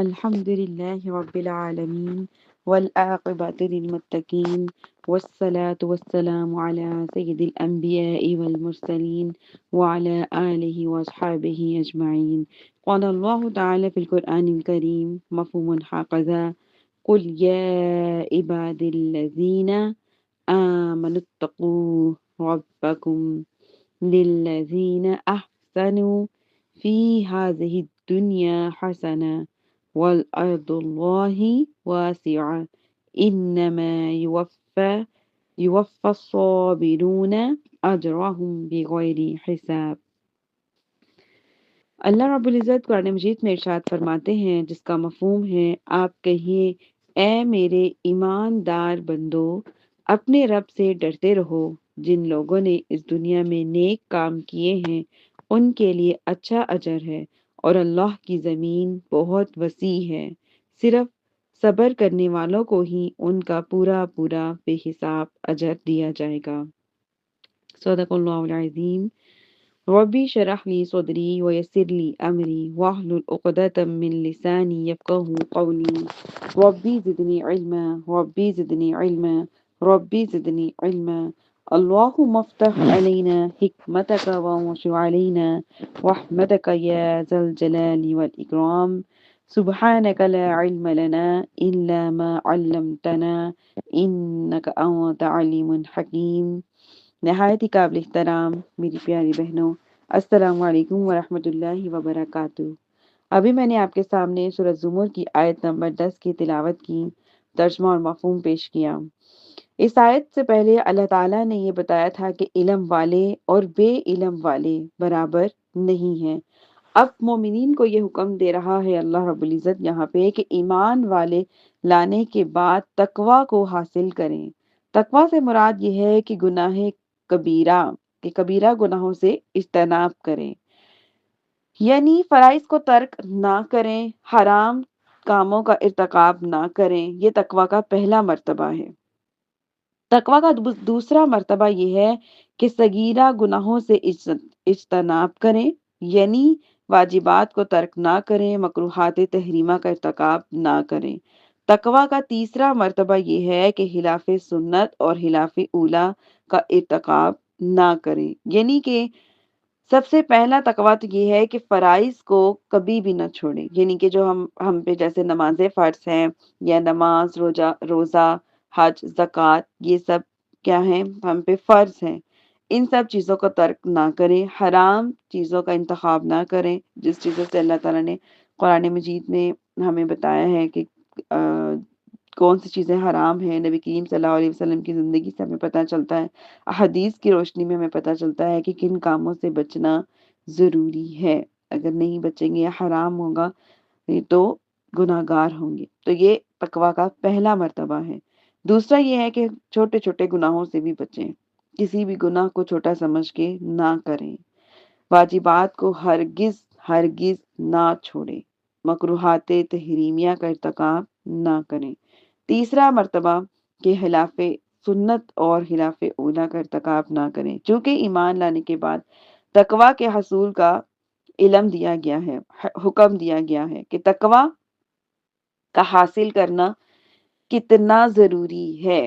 الحمد لله رب العالمين والعاقبة للمتقين والصلاة والسلام على سيد الأنبياء والمرسلين وعلى آله وأصحابه أجمعين. قال الله تعالى في القرآن الكريم مفهوم هكذا: قل يا عبادي الذين آمنوا اتقوا ربكم للذين أحسنوا في هذه الدنيا حسنة والأرض الله واسعة إنما يوفى الصابرون أجرهم بغير حساب۔ اللہ رب العزت قرآن مجید میں ارشاد فرماتے ہیں، جس کا مفہوم ہے: آپ کہیے اے میرے ایماندار بندو، اپنے رب سے ڈرتے رہو۔ جن لوگوں نے اس دنیا میں نیک کام کیے ہیں ان کے لیے اچھا اجر ہے، اور اللہ کی زمین بہت وسیع ہے، صرف صبر کرنے والوں کو ہی ان کا پورا پورا بے حساب اجر دیا جائے گا۔ صدق اللہ العظیم۔ ربی شرح لی صدری ویسر لی امری واحلل عقدۃ من لسانی یفقہوا قولی۔ ربی زدنی علما ربی زدنی علما ربی زدنی علما۔ اللہم افتح علینا حکمتک وانشر علینا رحمتک یا ذا الجلال والاکرام۔ سبحانک لا علم لنا الا ما علمتنا انک انت علیم حکیم۔ نہایت ہی قابل احترام میری پیاری بہنوں، السلام علیکم ورحمۃ اللہ وبرکاتہ۔ ابھی میں نے آپ کے سامنے سورۃ زمر کی آیت نمبر 10 کی تلاوت کی، ترجمہ اور مفہوم پیش کیا۔ اس آیت سے پہلے اللہ تعالیٰ نے یہ بتایا تھا کہ علم والے اور بے علم والے برابر نہیں ہیں۔ اب مومنین کو یہ حکم دے رہا ہے اللہ رب العزت یہاں پہ کہ ایمان والے لانے کے بعد تقوی کو حاصل کریں۔ تقوی سے مراد یہ ہے کہ گناہ کبیرہ کہ کبیرہ گناہوں سے اجتناب کریں، یعنی فرائض کو ترک نہ کریں، حرام کاموں کا ارتکاب نہ کریں۔ یہ تقوی کا پہلا مرتبہ ہے۔ تقوی کا دوسرا مرتبہ یہ ہے کہ صغیرہ گناہوں سے اجتناب کریں، یعنی واجبات کو ترک نہ کریں، مکروہات تحریمہ کا ارتکاب نہ کریں۔ تقوی کا تیسرا مرتبہ یہ ہے کہ خلاف سنت اور خلاف اولیٰ کا ارتکاب نہ کریں، یعنی کہ سب سے پہلا تقوی تو یہ ہے کہ فرائض کو کبھی بھی نہ چھوڑیں، یعنی کہ جو ہم پہ جیسے نماز فرض ہیں یا نماز، روزہ، حج، زکوٰۃ، یہ سب کیا ہیں؟ ہم پہ فرض ہیں۔ ان سب چیزوں کو ترک نہ کریں، حرام چیزوں کا انتخاب نہ کریں، جس چیزوں سے اللہ تعالیٰ نے قرآن مجید میں ہمیں بتایا ہے کہ کون سی چیزیں حرام ہیں۔ نبی کریم صلی اللہ علیہ وسلم کی زندگی سے ہمیں پتہ چلتا ہے، احادیث کی روشنی میں ہمیں پتہ چلتا ہے کہ کن کاموں سے بچنا ضروری ہے۔ اگر نہیں بچیں گے یا حرام ہوگا تو گناہ گار ہوں گے۔ تو یہ تقوی کا پہلا مرتبہ ہے۔ دوسرا یہ ہے کہ چھوٹے چھوٹے گناہوں سے بھی بچیں، کسی بھی گناہ کو چھوٹا سمجھ کے نہ کریں، واجبات کو ہرگز ہرگز نہ چھوڑیں، مکروہات تحریمیہ کا ارتکاب نہ کریں۔ تیسرا مرتبہ کہ خلاف سنت اور خلاف اولیٰ کا ارتکاب نہ کریں، چونکہ ایمان لانے کے بعد تقوی کے حصول کا علم دیا گیا ہے، حکم دیا گیا ہے کہ تقوی کا حاصل کرنا کتنا ضروری ہے۔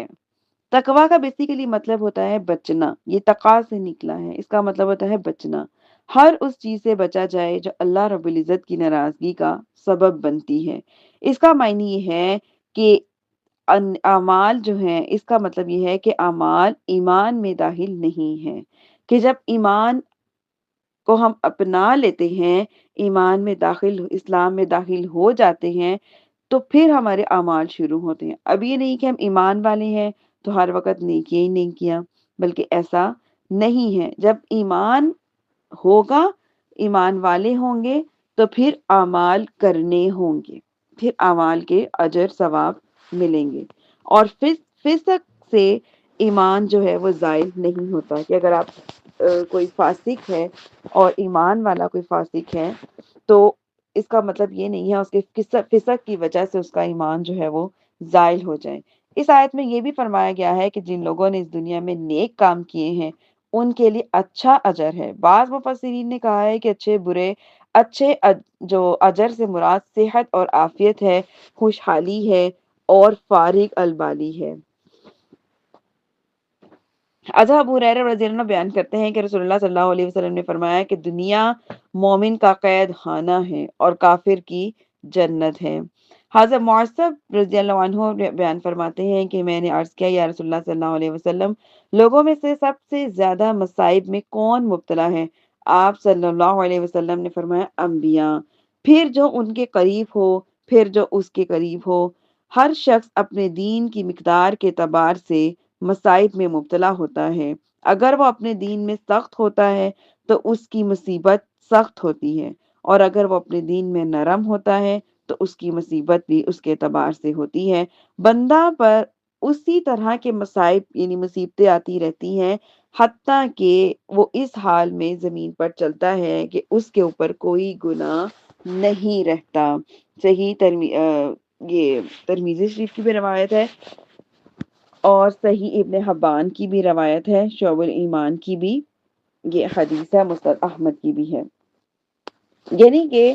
تقوی کا بیسیکلی مطلب ہوتا ہے بچنا، یہ تقوی سے نکلا ہے، اس کا مطلب ہوتا ہے بچنا۔ ہر اس چیز سے بچا جائے جو اللہ رب العزت کی ناراضگی کا سبب بنتی ہے۔ اس کا معنی یہ ہے کہ اعمال جو ہیں، اس کا مطلب یہ ہے کہ اعمال ایمان میں داخل نہیں ہیں، کہ جب ایمان کو ہم اپنا لیتے ہیں، ایمان میں داخل، اسلام میں داخل ہو جاتے ہیں، تو پھر ہمارے اعمال شروع ہوتے ہیں۔ اب یہ نہیں کہ ہم ایمان والے ہیں تو ہر وقت نیکی ہی نہیں کیا، بلکہ ایسا نہیں ہے۔ جب ایمان ہوگا، ایمان والے ہوں گے، تو پھر اعمال کرنے ہوں گے، پھر اعمال کے اجر ثواب ملیں گے۔ اور فسق سے ایمان جو ہے وہ زائل نہیں ہوتا، کہ اگر آپ کوئی فاسق ہے اور ایمان والا کوئی فاسق ہے تو اس کا مطلب یہ نہیں ہے اس کے فسق کی وجہ سے اس کا ایمان جو ہے وہ زائل ہو جائے۔ اس آیت میں یہ بھی فرمایا گیا ہے کہ جن لوگوں نے اس دنیا میں نیک کام کیے ہیں ان کے لیے اچھا اجر ہے۔ بعض مفسرین نے کہا ہے کہ اچھے برے جو اجر سے مراد صحت اور عافیت ہے، خوشحالی ہے اور فارغ البالی ہے۔ اضا ابو ہریرہ رضی اللہ عنہ بیان کرتے ہیں کہ رسول اللہ صلی اللہ علیہ وسلم نے فرمایا کہ دنیا مومن کا قید خانہ ہے اور کافر کی جنت ہے۔ حضرت معصب رضی اللہ عنہ بیان فرماتے ہیں کہ میں نے عرض کیا یا رسول اللہ صلی اللہ علیہ وسلم، لوگوں میں سے سب سے زیادہ مصائب میں کون مبتلا ہے؟ آپ صلی اللہ علیہ وسلم نے فرمایا انبیاء، پھر جو ان کے قریب ہو، پھر جو اس کے قریب ہو۔ ہر شخص اپنے دین کی مقدار کے اعتبار سے مصائب میں مبتلا ہوتا ہے۔ اگر وہ اپنے دین میں سخت ہوتا ہے تو اس کی مصیبت سخت ہوتی ہے، اور اگر وہ اپنے دین میں نرم ہوتا ہے تو اس کی مصیبت بھی اس کے اعتبار سے ہوتی ہے۔ بندہ پر اسی طرح کے مصائب یعنی مصیبتیں آتی رہتی ہیں، حتیٰ کہ وہ اس حال میں زمین پر چلتا ہے کہ اس کے اوپر کوئی گناہ نہیں رہتا۔ یہ ترمذی شریف کی بھی روایت ہے اور صحیح ابن حبان کی بھی روایت ہے، شعب الایمان کی بھی یہ حدیث ہے، مسند احمد کی بھی ہے۔ یعنی کہ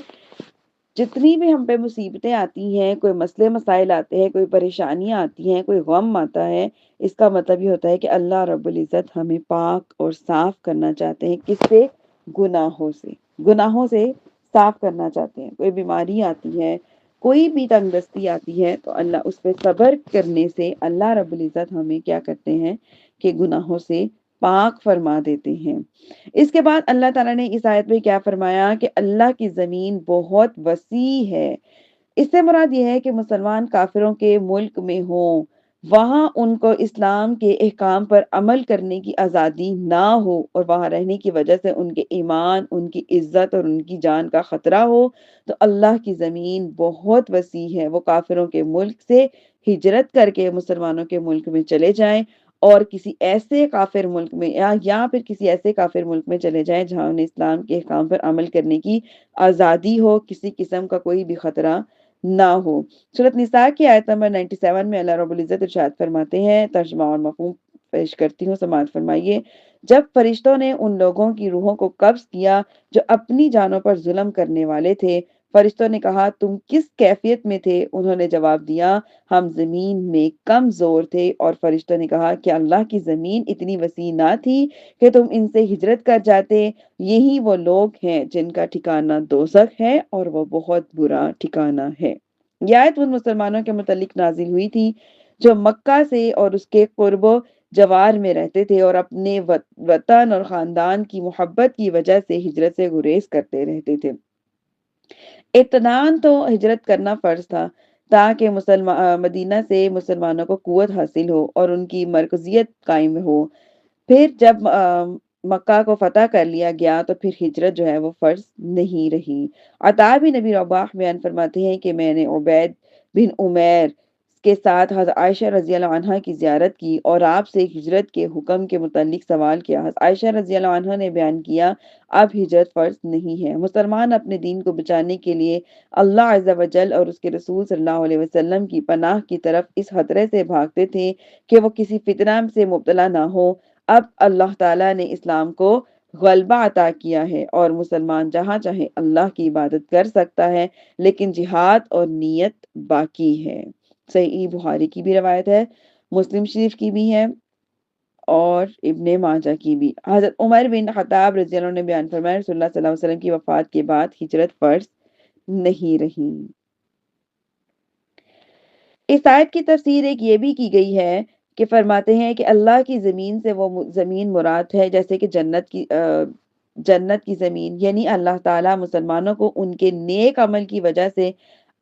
جتنی بھی ہم پہ مصیبتیں آتی ہیں، کوئی مسئلے مسائل آتے ہیں، کوئی پریشانیاں آتی ہیں، کوئی غم آتا ہے، اس کا مطلب یہ ہوتا ہے کہ اللہ رب العزت ہمیں پاک اور صاف کرنا چاہتے ہیں۔ کس سے؟ گناہوں سے صاف کرنا چاہتے ہیں۔ کوئی بیماری آتی ہے، کوئی بھی تنگ دستی آتی ہے تو اللہ اس پہ صبر کرنے سے اللہ رب العزت ہمیں کیا کرتے ہیں کہ گناہوں سے پاک فرما دیتے ہیں۔ اس کے بعد اللہ تعالیٰ نے اس آیت میں کیا فرمایا کہ اللہ کی زمین بہت وسیع ہے۔ اس سے مراد یہ ہے کہ مسلمان کافروں کے ملک میں ہوں، وہاں ان کو اسلام کے احکام پر عمل کرنے کی آزادی نہ ہو اور وہاں رہنے کی وجہ سے ان کے ایمان، ان کی عزت اور ان کی جان کا خطرہ ہو، تو اللہ کی زمین بہت وسیع ہے۔ وہ کافروں کے ملک سے ہجرت کر کے مسلمانوں کے ملک میں چلے جائیں اور کسی ایسے کافر ملک میں یا پھر کسی ایسے کافر ملک میں چلے جائیں جہاں انہیں اسلام کے احکام پر عمل کرنے کی آزادی ہو، کسی قسم کا کوئی بھی خطرہ نہ ہو۔ سورۃ نساء کی آیت نمبر 97 میں اللہ رب العزت ارشاد فرماتے ہیں، ترجمہ اور مفہوم پیش کرتی ہوں، سماعت فرمائیے۔ جب فرشتوں نے ان لوگوں کی روحوں کو قبض کیا جو اپنی جانوں پر ظلم کرنے والے تھے، فرشتوں نے کہا تم کس کیفیت میں تھے؟ انہوں نے جواب دیا ہم زمین میں کمزور تھے، اور فرشتوں نے کہا کہ اللہ کی زمین اتنی وسیع نہ تھی کہ تم ان سے ہجرت کر جاتے؟ یہی وہ لوگ ہیں جن کا ٹھکانہ دوزخ ہے اور وہ بہت برا ٹھکانہ ہے۔ یہ آیت ان مسلمانوں کے متعلق نازل ہوئی تھی جو مکہ سے اور اس کے قرب و جوار میں رہتے تھے اور اپنے وطن اور خاندان کی محبت کی وجہ سے ہجرت سے گریز کرتے رہتے تھے۔ ابتداً تو ہجرت کرنا فرض تھا تاکہ مدینہ سے مسلمانوں کو قوت حاصل ہو اور ان کی مرکزیت قائم ہو۔ پھر جب مکہ کو فتح کر لیا گیا تو پھر ہجرت جو ہے وہ فرض نہیں رہی۔ عطا بن نبی رباح بیان فرماتے ہیں کہ میں نے عبید بن عمیر کے ساتھ حضرت عائشہ رضی اللہ عنہا کی زیارت کی اور آپ سے ہجرت کے حکم کے متعلق سوال کیا۔ حضرت عائشہ رضی اللہ عنہا نے بیان کیا اب ہجرت فرض نہیں ہے۔ مسلمان اپنے دین کو بچانے کے لیے اللہ عز و جل اور اس کے رسول صلی اللہ علیہ وسلم کی پناہ کی طرف اس خطرے سے بھاگتے تھے کہ وہ کسی فتنہ سے مبتلا نہ ہو۔ اب اللہ تعالیٰ نے اسلام کو غلبہ عطا کیا ہے اور مسلمان جہاں چاہے اللہ کی عبادت کر سکتا ہے، لیکن جہاد اور نیت باقی ہے۔ صحیح بخاری کی بھی روایت ہے، مسلم شریف کی بھی ہے اور ابن ماجہ کی بھی۔ حضرت عمر بن خطاب رضی اللہ عنہ نے بیان فرمایا رسول اللہ صلی اللہ علیہ وسلم کی وفات کے بعد ہجرت فرض نہیں رہی۔ اس آیت کی تفسیر ایک یہ بھی کی گئی ہے کہ فرماتے ہیں کہ اللہ کی زمین سے وہ زمین مراد ہے جیسے کہ جنت کی زمین، یعنی اللہ تعالیٰ مسلمانوں کو ان کے نیک عمل کی وجہ سے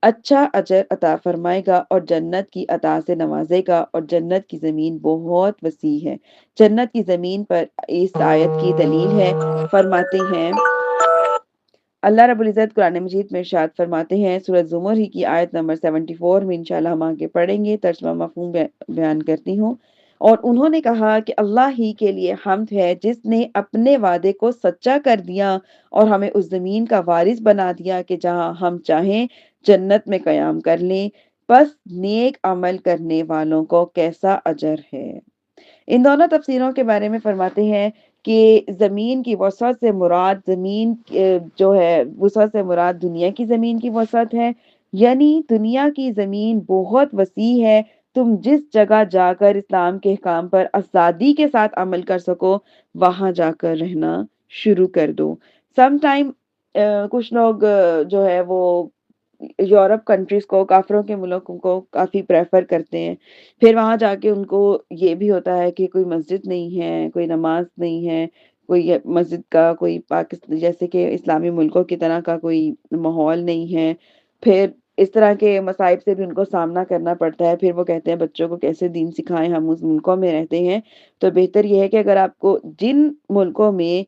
اچھا اجر عطا فرمائے گا اور جنت کی عطا سے نوازے گا، اور جنت کی زمین بہت وسیع ہے۔ جنت کی زمین پر اس آیت کی دلیل ہے، فرماتے ہیں اللہ رب العزت قرآن مجید میں ارشاد فرماتے ہیں، سورۃ زمر ہی کی آیت نمبر 74 میں انشاءاللہ ہم آگے پڑھیں گے، ترجمہ مفہوم بیان کرتی ہوں۔ اور انہوں نے کہا کہ اللہ ہی کے لیے حمد ہے جس نے اپنے وعدے کو سچا کر دیا اور ہمیں اس زمین کا وارث بنا دیا کہ جہاں ہم چاہیں جنت میں قیام کر لیں، پس نیک عمل کرنے والوں کو کیسا اجر ہے۔ ان دونوں تفسیروں کے بارے میں فرماتے ہیں کہ زمین کی وسعت سے مراد زمین جو ہے وسعت سے مراد دنیا کی زمین کی وسعت ہے، یعنی دنیا کی زمین بہت وسیع ہے، تم جس جگہ جا کر اسلام کے احکام پر آزادی کے ساتھ عمل کر سکو وہاں جا کر رہنا شروع کر دو۔ سم ٹائم کچھ لوگ جو ہے وہ یورپ کنٹریز کو، کافروں کے ملکوں کو کافی پریفر کرتے ہیں، پھر وہاں جا کے ان کو یہ بھی ہوتا ہے کہ کوئی مسجد نہیں ہے، کوئی نماز نہیں ہے، کوئی مسجد کا کوئی پاکستان جیسے کہ اسلامی ملکوں کی طرح کا کوئی ماحول نہیں ہے، پھر اس طرح کے مصائب سے بھی ان کو سامنا کرنا پڑتا ہے، پھر وہ کہتے ہیں بچوں کو کیسے دین سکھائیں، ہم اس ملکوں میں رہتے ہیں۔ تو بہتر یہ ہے کہ اگر آپ کو جن ملکوں میں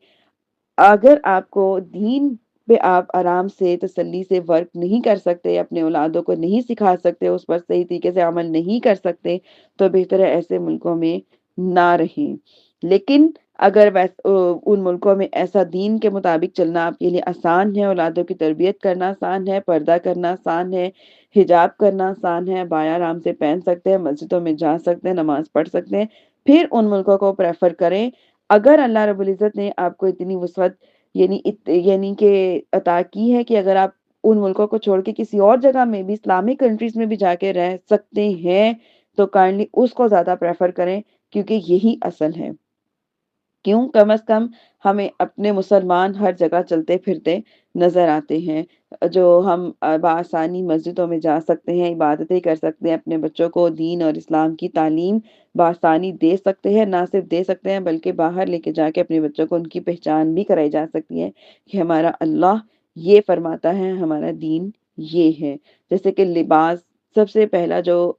اگر آپ کو دین پہ آپ آرام سے تسلی سے ورک نہیں کر سکتے، اپنے اولادوں کو نہیں سکھا سکتے، اس پر صحیح طریقے سے عمل نہیں کر سکتے، تو بہتر ہے ایسے ملکوں میں نہ رہیں۔ لیکن اگر ان ملکوں میں ایسا دین کے مطابق چلنا آپ کے لیے آسان ہے، اولادوں کی تربیت کرنا آسان ہے، پردہ کرنا آسان ہے، حجاب کرنا آسان ہے، بایا آرام سے پہن سکتے ہیں، مسجدوں میں جا سکتے ہیں، نماز پڑھ سکتے ہیں، پھر ان ملکوں کو پریفر کریں۔ اگر اللہ رب العزت نے آپ کو اتنی وسعت یعنی کہ عطا کی ہے کہ اگر آپ ان ملکوں کو چھوڑ کے کسی اور جگہ میں بھی اسلامک کنٹریز میں بھی جا کے رہ سکتے ہیں تو کائنڈلی اس کو زیادہ پریفر کریں، کیونکہ یہی اصل ہے۔ کیوں؟ کم از کم ہمیں اپنے مسلمان ہر جگہ چلتے پھرتے نظر آتے ہیں، جو ہم بآسانی مسجدوں میں جا سکتے ہیں، عبادتیں کر سکتے ہیں، اپنے بچوں کو دین اور اسلام کی تعلیم بآسانی دے سکتے ہیں، نہ صرف دے سکتے ہیں بلکہ باہر لے کے جا کے اپنے بچوں کو ان کی پہچان بھی کرائی جا سکتی ہے کہ ہمارا اللہ یہ فرماتا ہے، ہمارا دین یہ ہے۔ جیسے کہ لباس، سب سے پہلا جو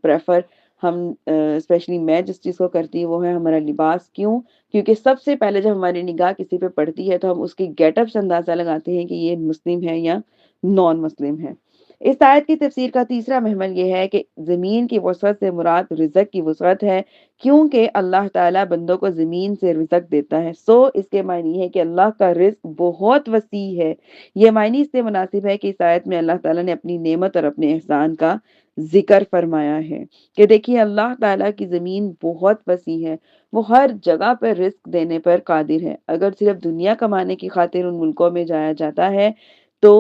پریفر ہم اسپیشلی میں جس چیز کو کرتی ہوں وہ ہے ہمارا لباس۔ کیوں؟ کیونکہ سب سے پہلے جب ہماری نگاہ کسی پہ پڑتی ہے تو ہم اس کی گیٹ اپ سے اندازہ لگاتے ہیں کہ یہ مسلم ہے یا نان مسلم ہے۔ اس آیت کی تفسیر کا تیسرا محور یہ ہے کہ زمین کی وسعت سے مراد رزق کی وسعت ہے، کیونکہ اللہ تعالیٰ بندوں کو زمین سے رزق دیتا ہے، سو اس کے معنی ہے کہ اللہ کا رزق بہت وسیع ہے۔ یہ معنی اس سے مناسب ہے کہ اس آیت میں اللہ تعالیٰ نے اپنی نعمت اور اپنے احسان کا ذکر فرمایا ہے کہ دیکھیے اللہ تعالیٰ کی زمین بہت وسیع ہے، وہ ہر جگہ پر رزق دینے پر قادر ہے۔ اگر صرف دنیا کمانے کی خاطر ان ملکوں میں جایا جاتا ہے تو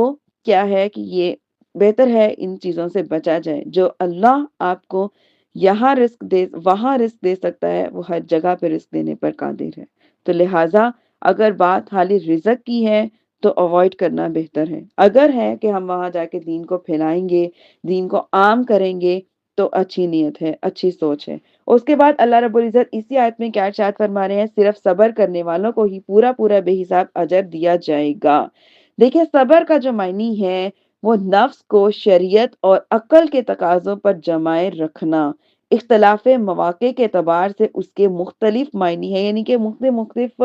کیا ہے کہ یہ بہتر ہے ان چیزوں سے بچا جائے۔ جو اللہ آپ کو یہاں رزق دے وہاں رزق دے سکتا ہے، وہ ہر جگہ پہ رزق دینے پر قادر ہے۔ تو لہٰذا اگر بات خالی رزق کی ہے تو اوائڈ کرنا بہتر ہے۔ اگر ہے کہ ہم وہاں جا کے دین کو پھیلائیں گے، دین کو عام کریں گے تو اچھی نیت ہے، اچھی سوچ ہے۔ اس کے بعد اللہ رب العزت اسی آیت میں کیا ارشاد فرما رہے ہیں؟ صرف صبر کرنے والوں کو ہی پورا پورا بے حساب اجر دیا جائے گا۔ دیکھیں صبر کا جو معنی ہے وہ نفس کو شریعت اور عقل کے تقاضوں پر جمائے رکھنا، اختلاف مواقع کے اعتبار سے اس کے مختلف معنی ہے، یعنی کہ مختلف مختلف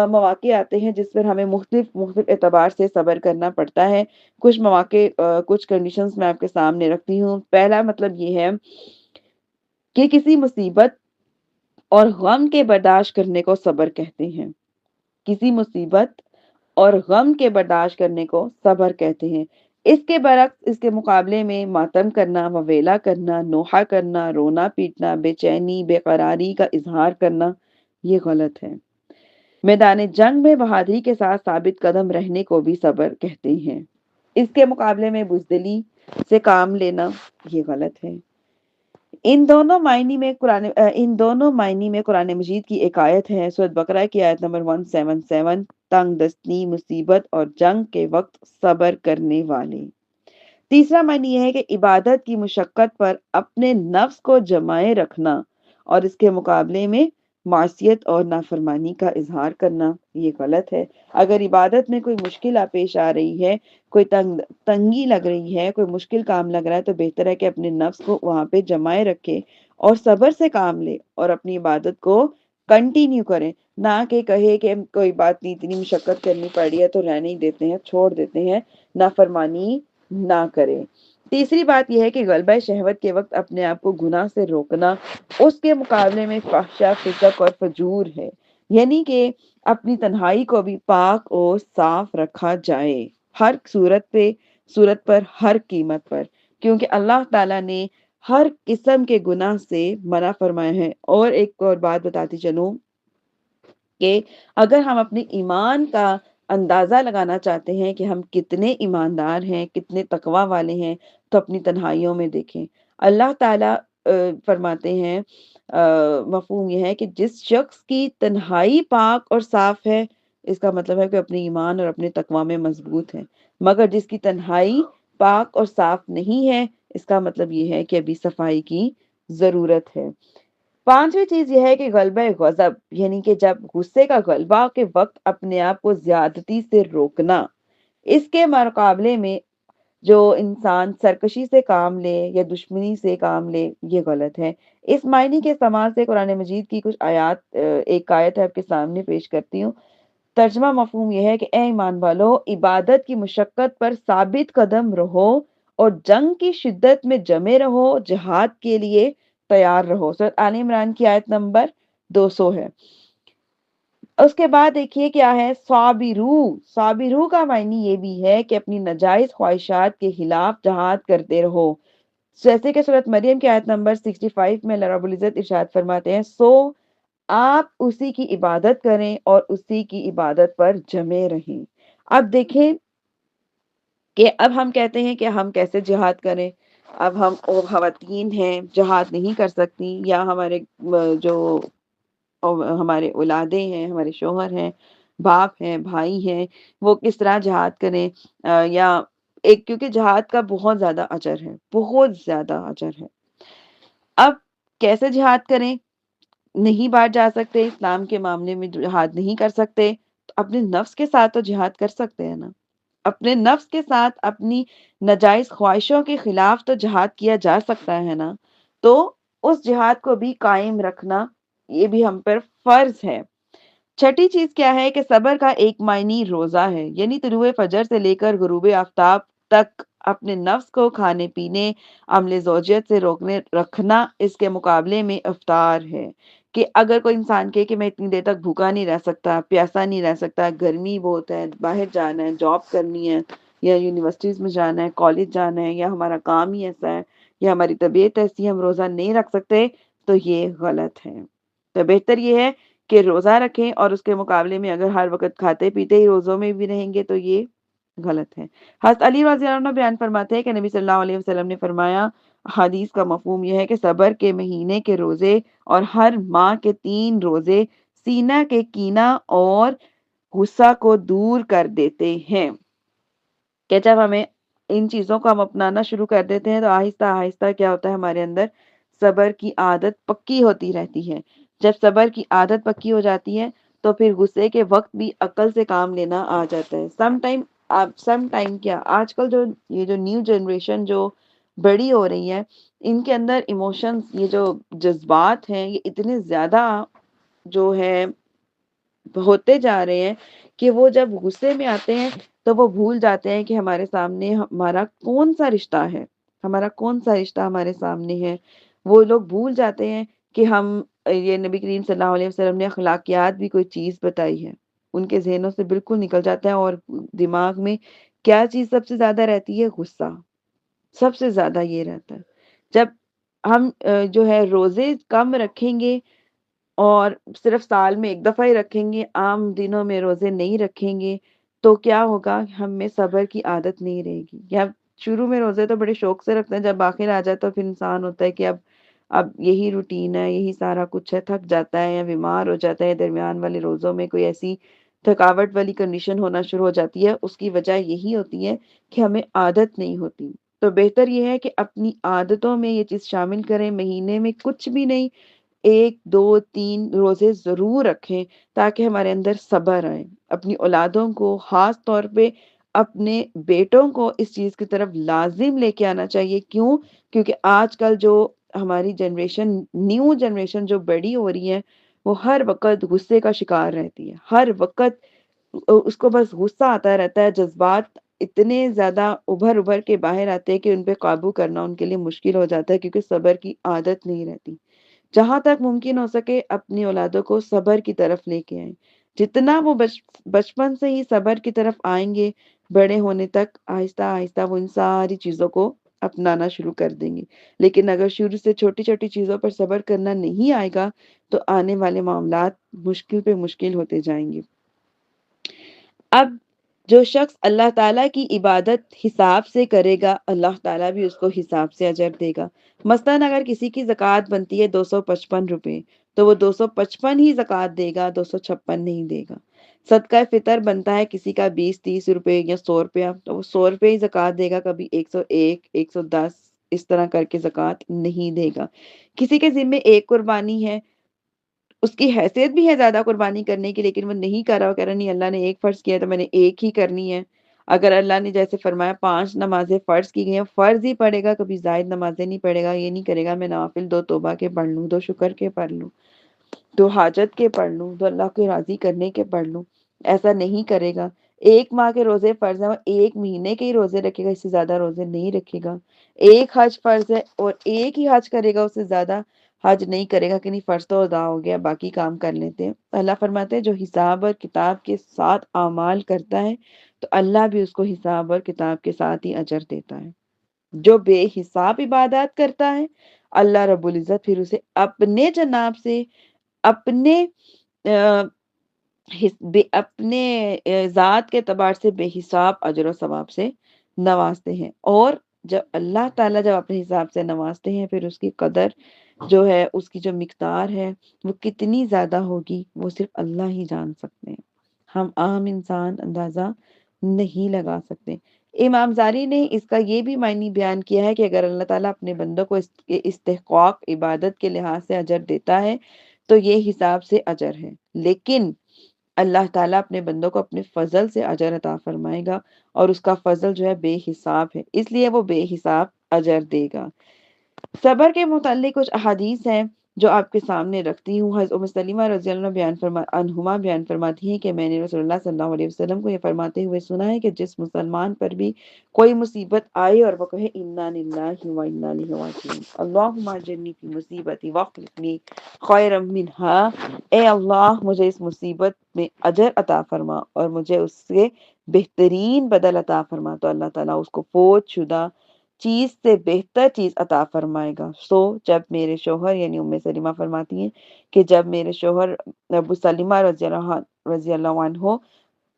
مواقع آتے ہیں جس پر ہمیں مختلف مختلف اعتبار سے صبر کرنا پڑتا ہے۔ کچھ مواقع کچھ کنڈیشنز میں آپ کے سامنے رکھتی ہوں۔ پہلا مطلب یہ ہے کہ کسی مصیبت اور غم کے برداشت کرنے کو صبر کہتے ہیں۔ کسی مصیبت اور غم کے برداشت کرنے کو صبر کہتے ہیں۔ اس کے برعکس اس کے مقابلے میں ماتم کرنا، وویلا کرنا، نوحہ کرنا، رونا پیٹنا، بے چینی، بے قراری کا اظہار کرنا یہ غلط ہے۔ میدان جنگ میں بہادری کے ساتھ ثابت قدم رہنے کو بھی صبر کہتے ہیں۔ اس کے مقابلے میں بزدلی سے کام لینا یہ غلط ہے۔ ان دونوں معنی میں قرآن مجید کی ایک آیت ہے، سورۃ بقرہ کی آیت نمبر 177، تنگ دستی، مصیبت اور جنگ کے وقت صبر کرنے والے۔ تیسرا معنی یہ ہے کہ عبادت کی مشقت پر اپنے نفس کو جمائے رکھنا اور اس کے مقابلے میں معصیت اور نافرمانی کا اظہار کرنا یہ غلط ہے۔ اگر عبادت میں کوئی مشکل پیش آ رہی ہے، کوئی تنگی لگ رہی ہے، کوئی مشکل کام لگ رہا ہے تو بہتر ہے کہ اپنے نفس کو وہاں پہ جمائے رکھے اور صبر سے کام لے اور اپنی عبادت کو کنٹینیو کریں، نہ کہ کہے کہ کوئی بات نہیں اتنی مشقت کرنی پڑی ہے تو رہنے ہی دیتے ہیں، چھوڑ دیتے ہیں، نافرمانی نہ کرے۔ تیسری بات یہ ہے کہ غلبہ شہوت کے وقت اپنے آپ کو گناہ سے روکنا اس کے مقابلے میں فحشہ، فسق اور فجور ہے، یعنی کہ اپنی تنہائی کو بھی پاک اور صاف رکھا جائے ہر صورت پر، ہر قیمت پر، کیونکہ اللہ تعالیٰ نے ہر قسم کے گناہ سے منع فرمایا ہے۔ اور ایک اور بات بتاتی چلوں کہ اگر ہم اپنے ایمان کا اندازہ لگانا چاہتے ہیں کہ ہم کتنے ایماندار ہیں، کتنے تقوی والے ہیں، تو اپنی تنہائیوں میں دیکھیں۔ اللہ تعالیٰ فرماتے ہیں، مفہوم یہ ہے کہ جس شخص کی تنہائی پاک اور صاف ہے، اس کا مطلب ہے کہ اپنے ایمان اور اپنے تقوی میں مضبوط ہے، مگر جس کی تنہائی پاک اور صاف نہیں ہے، اس کا مطلب یہ ہے کہ ابھی صفائی کی ضرورت ہے۔ پانچویں چیز یہ ہے کہ غلبہ غضب، یعنی کہ جب غصے کا غلبہ کے وقت اپنے آپ کو زیادتی سے روکنا۔ اس کے مقابلے میں جو انسان سرکشی سے کام لے یا دشمنی سے کام لے، یہ غلط ہے۔ اس معنی کے استعمال سے قرآن مجید کی کچھ آیات، ایک آیت ہے آپ کے سامنے پیش کرتی ہوں۔ ترجمہ مفہوم یہ ہے کہ اے ایمان والو، عبادت کی مشقت پر ثابت قدم رہو اور جنگ کی شدت میں جمے رہو، جہاد کے لیے تیار رہو۔ سورۃ آل عمران کی آیت نمبر 200 ہے۔ اس کے بعد دیکھیے کیا ہے، صابرو۔ صابرو کا معنی یہ بھی ہے کہ اپنی ناجائز خواہشات کے خلاف جہاد کرتے رہو، جیسے کہ سورۃ مریم کی آیت نمبر 65 میں اللہ رب العزت ارشاد فرماتے ہیں، سو آپ اسی کی عبادت کریں اور اسی کی عبادت پر جمے رہیں۔ اب دیکھیں کہ اب ہم کہتے ہیں کہ ہم کیسے جہاد کریں۔ اب ہم خواتین ہیں، جہاد نہیں کر سکتی، یا ہمارے جو ہمارے اولادیں ہیں، ہمارے شوہر ہیں، باپ ہیں، بھائی ہیں، وہ کس طرح جہاد کریں، یا ایک، کیونکہ جہاد کا بہت زیادہ اجر ہے، بہت زیادہ اجر ہے۔ اب کیسے جہاد کریں؟ نہیں باہر جا سکتے، اسلام کے معاملے میں جہاد نہیں کر سکتے، تو اپنے نفس کے ساتھ تو جہاد کر سکتے ہیں نا۔ اپنے نفس کے ساتھ اپنی ناجائز خواہشوں کے خلاف تو جہاد کیا جا سکتا ہے نا۔ تو اس جہاد کو بھی قائم رکھنا، یہ بھی ہم پر فرض ہے۔ چھٹی چیز کیا ہے کہ صبر کا ایک معنی روزہ ہے، یعنی طلوع فجر سے لے کر غروب آفتاب تک اپنے نفس کو کھانے پینے، عمل زوجیت سے روکنے رکھنا، اس کے مقابلے میں افطار ہے۔ کہ اگر کوئی انسان کہے کہ میں اتنی دیر تک بھوکا نہیں رہ سکتا، پیاسا نہیں رہ سکتا، گرمی بہت ہے، باہر جانا ہے، جاب کرنی ہے، یا یونیورسٹیز میں جانا ہے، کالج جانا ہے، یا ہمارا کام ہی ایسا ہے، یا ہماری طبیعت ایسی ہے، ہم روزہ نہیں رکھ سکتے، تو یہ غلط ہے۔ تو بہتر یہ ہے کہ روزہ رکھیں، اور اس کے مقابلے میں اگر ہر وقت کھاتے پیتے ہی روزوں میں بھی رہیں گے تو یہ غلط ہے۔ حضرت علی رضی اللہ عنہ بیان فرماتے ہیں کہ نبی صلی اللہ علیہ وسلم نے فرمایا، حدیث کا مفہوم یہ ہے کہ صبر کے مہینے کے روزے اور ہر ماہ کے 3 روزے سینہ کے کینہ اور غصہ کو دور کر دیتے ہیں۔ کہ جب ہمیں ان چیزوں کو ہم اپنانا شروع کر دیتے ہیں تو آہستہ آہستہ کیا ہوتا ہے، ہمارے اندر صبر کی عادت پکی ہوتی رہتی ہے۔ جب صبر کی عادت پکی ہو جاتی ہے تو پھر غصے کے وقت بھی عقل سے کام لینا آ جاتا ہے۔ سم ٹائم کیا، آج کل جو یہ جو نیو جنریشن جو بڑی ہو رہی ہے، ان کے اندر ایموشنز، یہ جو جذبات ہیں، یہ اتنے زیادہ جو ہے ہوتے جا رہے ہیں کہ وہ جب غصے میں آتے ہیں تو وہ بھول جاتے ہیں کہ ہمارے سامنے ہمارا کون سا رشتہ ہے، ہمارا کون سا رشتہ ہمارے سامنے ہے۔ وہ لوگ بھول جاتے ہیں کہ یہ نبی کریم صلی اللہ علیہ وسلم نے اخلاقیات بھی کوئی چیز بتائی ہے، ان کے ذہنوں سے بالکل نکل جاتا ہے، اور دماغ میں کیا چیز سب سے زیادہ رہتی ہے؟ غصہ سب سے زیادہ یہ رہتا ہے۔ جب ہم جو ہے روزے کم رکھیں گے اور صرف سال میں ایک دفعہ ہی رکھیں گے، عام دنوں میں روزے نہیں رکھیں گے، تو کیا ہوگا؟ ہم میں صبر کی عادت نہیں رہے گی۔ یا شروع میں روزے تو بڑے شوق سے رکھتے ہیں، جب آخر آ جائے تو پھر انسان ہوتا ہے کہ اب یہی روٹین ہے، یہی سارا کچھ ہے، تھک جاتا ہے یا بیمار ہو جاتا ہے، درمیان والے روزوں میں کوئی ایسی تھکاوٹ والی کنڈیشن ہونا شروع ہو جاتی ہے۔ اس کی وجہ یہی ہوتی ہے کہ ہمیں عادت نہیں ہوتی۔ تو بہتر یہ ہے کہ اپنی عادتوں میں یہ چیز شامل کریں، مہینے میں کچھ بھی نہیں، 1 2 3 روزے ضرور رکھیں، تاکہ ہمارے اندر صبر آئے۔ اپنی اولادوں کو، خاص طور پہ اپنے بیٹوں کو اس چیز کی طرف لازم لے کے آنا چاہیے۔ کیوں؟ کیونکہ آج کل جو ہماری جنریشن، نیو جنریشن جو بڑی ہو رہی ہے، وہ ہر وقت غصے کا شکار رہتی ہے، ہر وقت اس کو بس غصہ آتا رہتا ہے، جذبات اتنے زیادہ ابھر ابھر کے باہر آتے ہیں کہ ان پہ قابو کرنا ان کے لیے مشکل ہو جاتا ہے، کیونکہ صبر کی عادت نہیں رہتی۔ جہاں تک ممکن ہو سکے اپنی اولادوں کو صبر کی طرف لے کے آئیں۔ جتنا وہ بچپن سے ہی صبر کی طرف آئیں گے، بڑے ہونے تک آہستہ آہستہ وہ ان ساری چیزوں کو اپنانا شروع کر دیں گے، لیکن اگر شروع سے چھوٹی چھوٹی چیزوں پر صبر کرنا نہیں آئے گا تو آنے والے معاملات مشکل پہ مشکل ہوتے جائیں گے۔ اب جو شخص اللہ تعالیٰ کی عبادت حساب سے کرے گا، اللہ تعالیٰ بھی اس کو حساب سے اجر دے گا۔ مثلاً اگر کسی کی زکوٰۃ بنتی ہے 255 روپے، تو وہ 255 ہی زکوٰۃ دے گا، 256 نہیں دے گا۔ صدقہ فطر بنتا ہے کسی کا 20-30 روپے یا 100 روپیہ، تو وہ 100 روپے ہی زکوٰۃ دے گا، کبھی 101 110 اس طرح کر کے زکوٰۃ نہیں دے گا۔ کسی کے ذمے ایک قربانی ہے، اس کی حیثیت بھی ہے زیادہ قربانی کرنے کی، لیکن وہ نہیں کر رہا، وہ کہہ رہا نہیں اللہ نے ایک فرض کیا ہے تو میں نے ایک ہی کرنی ہے۔ اگر اللہ نے جیسے فرمایا 5 نمازیں فرض کی گئی ہیں، فرض ہی پڑھے گا، کبھی زائد نمازیں نہیں پڑھے گا، یہ نہیں کرے گا میں نوافل 2 توبہ کے پڑھ لوں، 2 شکر کے پڑھ لوں، 2 حاجت کے پڑھ لوں، 2 اللہ کو راضی کرنے کے پڑھ لوں، ایسا نہیں کرے گا۔ 1 ماہ کے روزے فرض ہیں، وہ 1 مہینے کے ہی روزے رکھے گا، اس سے زیادہ روزے نہیں رکھے گا۔ ایک حج فرض ہے اور ایک ہی حج کرے گا، اس سے زیادہ حج نہیں کرے گا کہ نہیں فرض تو ادا ہو گیا باقی کام کر لیتے ہیں۔ اللہ فرماتے ہیں جو حساب اور کتاب کے ساتھ اعمال کرتا ہے تو اللہ بھی اس کو حساب اور کتاب کے ساتھ ہی اجر دیتا ہے۔ جو بے حساب عبادات کرتا ہے اللہ رب العزت پھر اسے اپنے جناب سے اپنے اپنے ذات کے اعتبار سے بے حساب اجر و ثواب سے نوازتے ہیں۔ اور جب اللہ تعالیٰ جب اپنے حساب سے نوازتے ہیں پھر اس کی قدر جو ہے، اس کی جو مقدار ہے وہ کتنی زیادہ ہوگی وہ صرف اللہ ہی جان سکتے ہیں، ہم عام انسان اندازہ نہیں لگا سکتے۔ امام زاری نے اس کا یہ بھی معنی بیان کیا ہے کہ اگر اللہ تعالیٰ اپنے بندوں کو اس کے استحقاق عبادت کے لحاظ سے اجر دیتا ہے تو یہ حساب سے اجر ہے، لیکن اللہ تعالیٰ اپنے بندوں کو اپنے فضل سے اجر عطا فرمائے گا، اور اس کا فضل جو ہے بے حساب ہے، اس لیے وہ بے حساب اجر دے گا۔ صبر کے متعلق کچھ احادیث ہیں جو آپ کے سامنے رکھتی ہوں۔ حضرت ام سلمہ رضی اللہ عنہما بیان فرماتی ہیں کہ میں نے رسول اللہ صلی اللہ علیہ وسلم کو یہ فرماتے ہوئے سنا ہے کہ جس مسلمان پر بھی کوئی مصیبت آئے اور وہ کہے انا للہ و انا الیہ راجعون، اللہم اجرنی فی مصیبتی واخلف لی خیرا منہا، اے اللہ مجھے اس مصیبت میں اجر عطا فرما اور مجھے اس سے بہترین بدل عطا فرما، تو اللہ تعالیٰ اس کو فوت شدہ چیز سے بہتر چیز عطا فرمائے گا۔ جب میرے شوہر یعنی ام سلمہ فرماتی ہیں کہ جب میرے شوہر ابو سلمہ رضی اللہ عنہ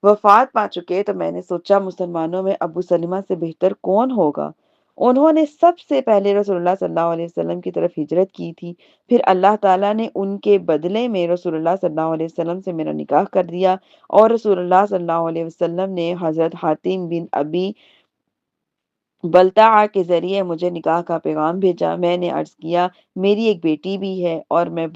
وفات پا چکے تو میں نے سوچا مسلمانوں میں ابو سلمہ سے بہتر کون ہوگا۔ انہوں نے سب سے پہلے رسول اللہ صلی اللہ علیہ وسلم کی طرف ہجرت کی تھی، پھر اللہ تعالیٰ نے ان کے بدلے میں رسول اللہ صلی اللہ علیہ وسلم سے میرا نکاح کر دیا، اور رسول اللہ صلی اللہ علیہ وسلم نے حضرت حاتم بن ابی بلتعہ کے ذریعے مجھے نکاح کا پیغام بھیجا۔ میں نے عرض کیا میری ایک بیٹی بھی ہے اور میں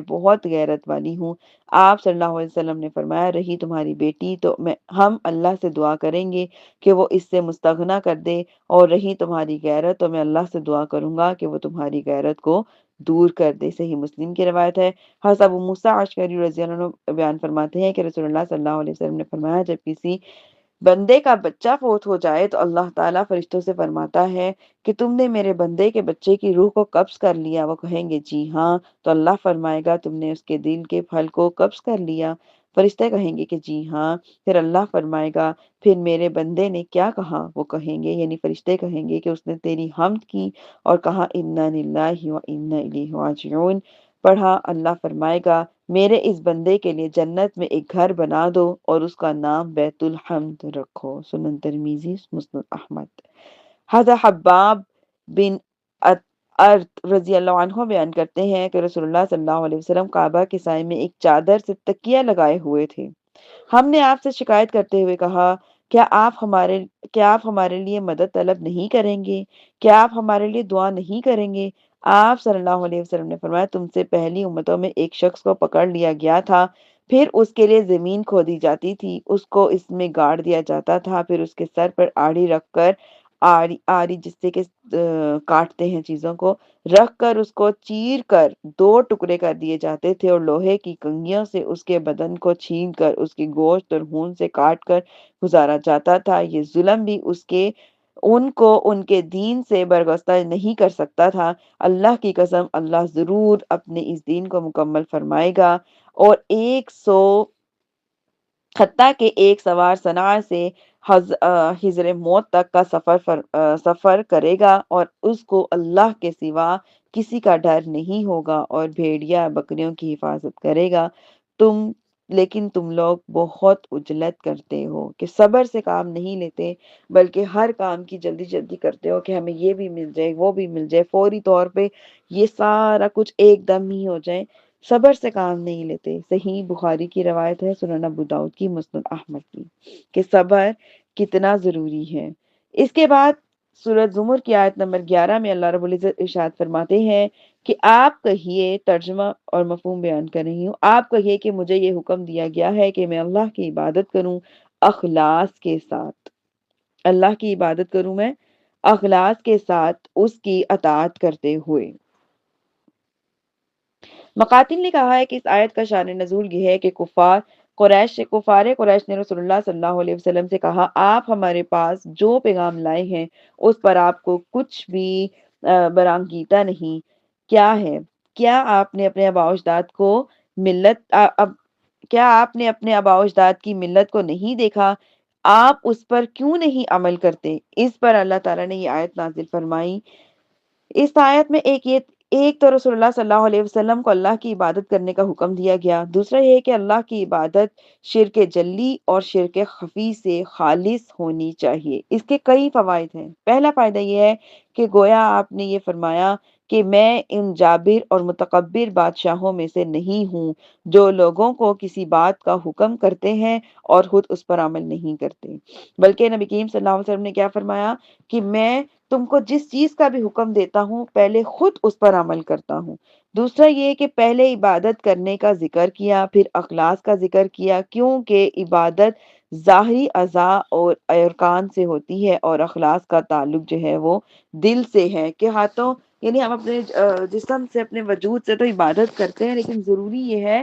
بہت غیرت والی ہوں۔ آپ صلی اللہ علیہ وسلم نے فرمایا رہی تمہاری بیٹی تو ہم اللہ سے دعا کریں گے کہ وہ اس سے مستغنی کر دے، اور رہی تمہاری غیرت تو میں اللہ سے دعا کروں گا کہ وہ تمہاری غیرت کو دور کر دے۔ صحیح مسلم کی روایت ہے۔ حضرت ابو موسیٰ اشعری رضی اللہ عنہ بیان فرماتے ہیں کہ رسول اللہ صلی اللہ علیہ وسلم نے فرمایا جب کسی بندے کا بچہ فوت ہو جائے تو اللہ تعالیٰ فرشتوں سے فرماتا ہے کہ تم نے میرے بندے کے بچے کی روح کو قبض کر لیا، وہ کہیں گے جی ہاں، تو اللہ فرمائے گا تم نے اس کے دل کے پھل کو قبض کر لیا، فرشتے کہیں گے کہ جی ہاں، پھر اللہ فرمائے گا پھر میرے بندے نے کیا کہا، وہ کہیں گے یعنی فرشتے کہیں گے کہ اس نے تیری حمد کی اور کہا انا للہ و انا الیہ راجعون، پڑھا، اللہ فرمائے گا میرے اس بندے کے لیے جنت میں ایک گھر بنا دو اور اس کا نام بیت الحمد رکھو۔ سنن ترمذی، مسند احمد۔ حضرت حباب بن ارت رضی اللہ عنہ بیان کرتے ہیں کہ رسول اللہ صلی اللہ علیہ وسلم کعبہ کے سائے میں ایک چادر سے تکیہ لگائے ہوئے تھے۔ ہم نے آپ سے شکایت کرتے ہوئے کہا کیا آپ ہمارے لیے مدد طلب نہیں کریں گے؟ کیا آپ ہمارے لیے دعا نہیں کریں گے؟ آپ صلی اللہ علیہ وسلم نے فرمایا تم سے پہلی امتوں میں ایک شخص کو پکڑ لیا گیا تھا، پھر اس کے لیے زمین کھودی جاتی تھی، اس کو اس میں گاڑ دیا جاتا تھا، پھر اس کے سر پر آڑی رکھ کر آڑی جس سے کہ کاٹتے ہیں چیزوں کو، رکھ کر اس کو چیر کر 2 ٹکڑے کر دیے جاتے تھے، اور لوہے کی کنگھیوں سے اس کے بدن کو چھین کر اس کی گوشت اور خون سے کاٹ کر گزارا جاتا تھا۔ یہ ظلم بھی ان کو ان کے دین سے برگزیدہ نہیں کر سکتا تھا۔ اللہ کی قسم اللہ ضرور اپنے اس دین کو مکمل فرمائے گا، اور 100 حتیٰ کہ ایک سوار صنعاء سے حضر موت تک کا سفر کرے گا اور اس کو اللہ کے سوا کسی کا ڈر نہیں ہوگا اور بھیڑیا بکریوں کی حفاظت کرے گا۔ تم لیکن تم لوگ بہت عجلت کرتے ہو کہ صبر سے کام نہیں لیتے، بلکہ ہر کام کی جلدی جلدی کرتے ہو کہ ہمیں یہ بھی مل جائے، وہ بھی مل جائے، فوری طور پہ یہ سارا کچھ ایک دم ہی ہو جائے۔ صبر سے کام نہیں لیتے۔ صحیح بخاری کی روایت ہے، سنن ابو داؤد کی، مسند احمد کی، کہ صبر کتنا ضروری ہے۔ اس کے بعد سورۃ زمر کی آیت نمبر 11 میں اللہ رب العزت ارشاد فرماتے ہیں کہ آپ کہیے، ترجمہ اور مفہوم بیان کر رہی ہوں، آپ کہیے کہ مجھے یہ حکم دیا گیا ہے کہ میں اللہ کی عبادت کروں اخلاص کے ساتھ۔ اللہ کی عبادت کروں میں اخلاص کے ساتھ، اس کی اطاعت کرتے ہوئے۔ مقاتل نے کہا ہے کہ اس آیت کا شان نزول یہ ہے کہ کفار قریش نے رسول اللہ صلی اللہ علیہ وسلم سے کہا، آپ ہمارے پاس جو پیغام لائے ہیں اس پر آپ کو کچھ بھی برانگیتا نہیں، کیا ہے؟ کیا آپ نے اپنے آباء و اجداد کو ملت کیا آپ نے اپنے آباء و اجداد کی ملت کو نہیں دیکھا؟ آپ اس پر کیوں نہیں عمل کرتے؟ اس پر اللہ تعالیٰ نے یہ آیت نازل فرمائی۔ اس آیت میں ایک تو رسول اللہ صلی اللہ علیہ وسلم کو اللہ کی عبادت کرنے کا حکم دیا گیا، دوسرا یہ ہے کہ اللہ کی عبادت شرک جلی اور شرک خفی سے خالص ہونی چاہیے۔ اس کے کئی فوائد ہیں۔ پہلا فائدہ یہ ہے کہ گویا آپ نے یہ فرمایا کہ میں ان جابر اور متکبر بادشاہوں میں سے نہیں ہوں جو لوگوں کو کسی بات کا حکم کرتے ہیں اور خود اس پر عمل نہیں کرتے، بلکہ نبی کریم صلی اللہ علیہ وسلم نے کیا فرمایا کہ میں تم کو جس چیز کا بھی حکم دیتا ہوں پہلے خود اس پر عمل کرتا ہوں۔ دوسرا یہ کہ پہلے عبادت کرنے کا ذکر کیا، پھر اخلاص کا ذکر کیا، کیونکہ عبادت ظاہری اعضاء اور ارکان سے ہوتی ہے اور اخلاص کا تعلق جو ہے وہ دل سے ہے، کہ ہاتھوں یعنی ہم اپنے جسم سے، اپنے وجود سے تو عبادت کرتے ہیں، لیکن ضروری یہ ہے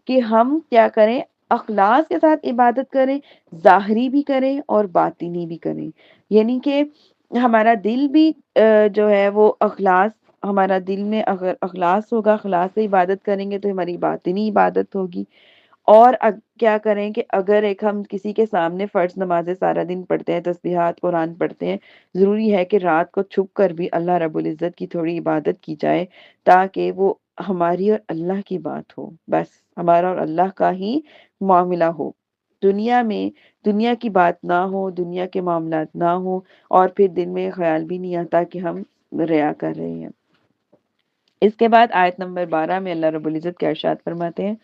کہ ہم کیا کریں، اخلاص کے ساتھ عبادت کریں، ظاہری بھی کریں اور باطنی بھی کریں۔ یعنی کہ ہمارا دل بھی جو ہے وہ ہمارا دل میں اگر اخلاص ہوگا، اخلاص سے عبادت کریں گے تو ہماری باطنی عبادت ہوگی۔ اور کیا کریں کہ اگر ہم کسی کے سامنے فرض نمازیں سارا دن پڑھتے ہیں، تسبیحات قرآن پڑھتے ہیں، ضروری ہے کہ رات کو چھپ کر بھی اللہ رب العزت کی تھوڑی عبادت کی جائے، تاکہ وہ ہماری اور اللہ کی بات ہو، بس ہمارا اور اللہ کا ہی معاملہ ہو، دنیا کی بات نہ ہو، دنیا کے معاملات نہ ہو، اور پھر دل میں خیال بھی نہیں آتا کہ ہم ریا کر رہے ہیں۔ اس کے بعد آیت نمبر 12 میں اللہ رب العزت کیا ارشاد فرماتے ہیں،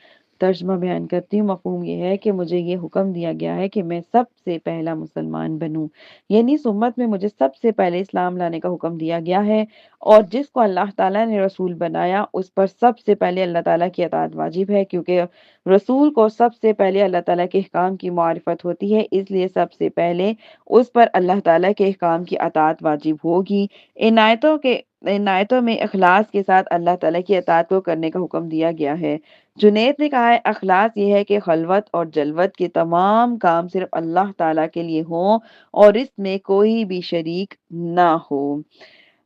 ترجمہ بیان کرتی ہوں۔ مفہوم یہ ہے کہ مجھے یہ حکم دیا گیا ہے کہ میں سب سے پہلا مسلمان بنوں، یعنی اس امت میں مجھے سب سے پہلے اسلام لانے کا حکم دیا گیا ہے، اور جس کو اللہ تعالیٰ نے رسول بنایا اس پر سب سے پہلے اللہ تعالیٰ کی اطاعت واجب ہے، کیونکہ رسول کو سب سے پہلے اللہ تعالیٰ کے احکام کی معرفت ہوتی ہے، اس لیے سب سے پہلے اس پر اللہ تعالیٰ کے احکام کی اطاعت واجب ہوگی۔ ان آیتوں میں اخلاص کے ساتھ اللہ تعالیٰ کی اطاعت کو کرنے کا حکم دیا گیا ہے۔ جنید نے کہا ہے اخلاص یہ ہے کہ خلوت اور جلوت کے تمام کام صرف اللہ تعالیٰ کے لیے ہوں اور اس میں کوئی بھی شریک نہ ہو۔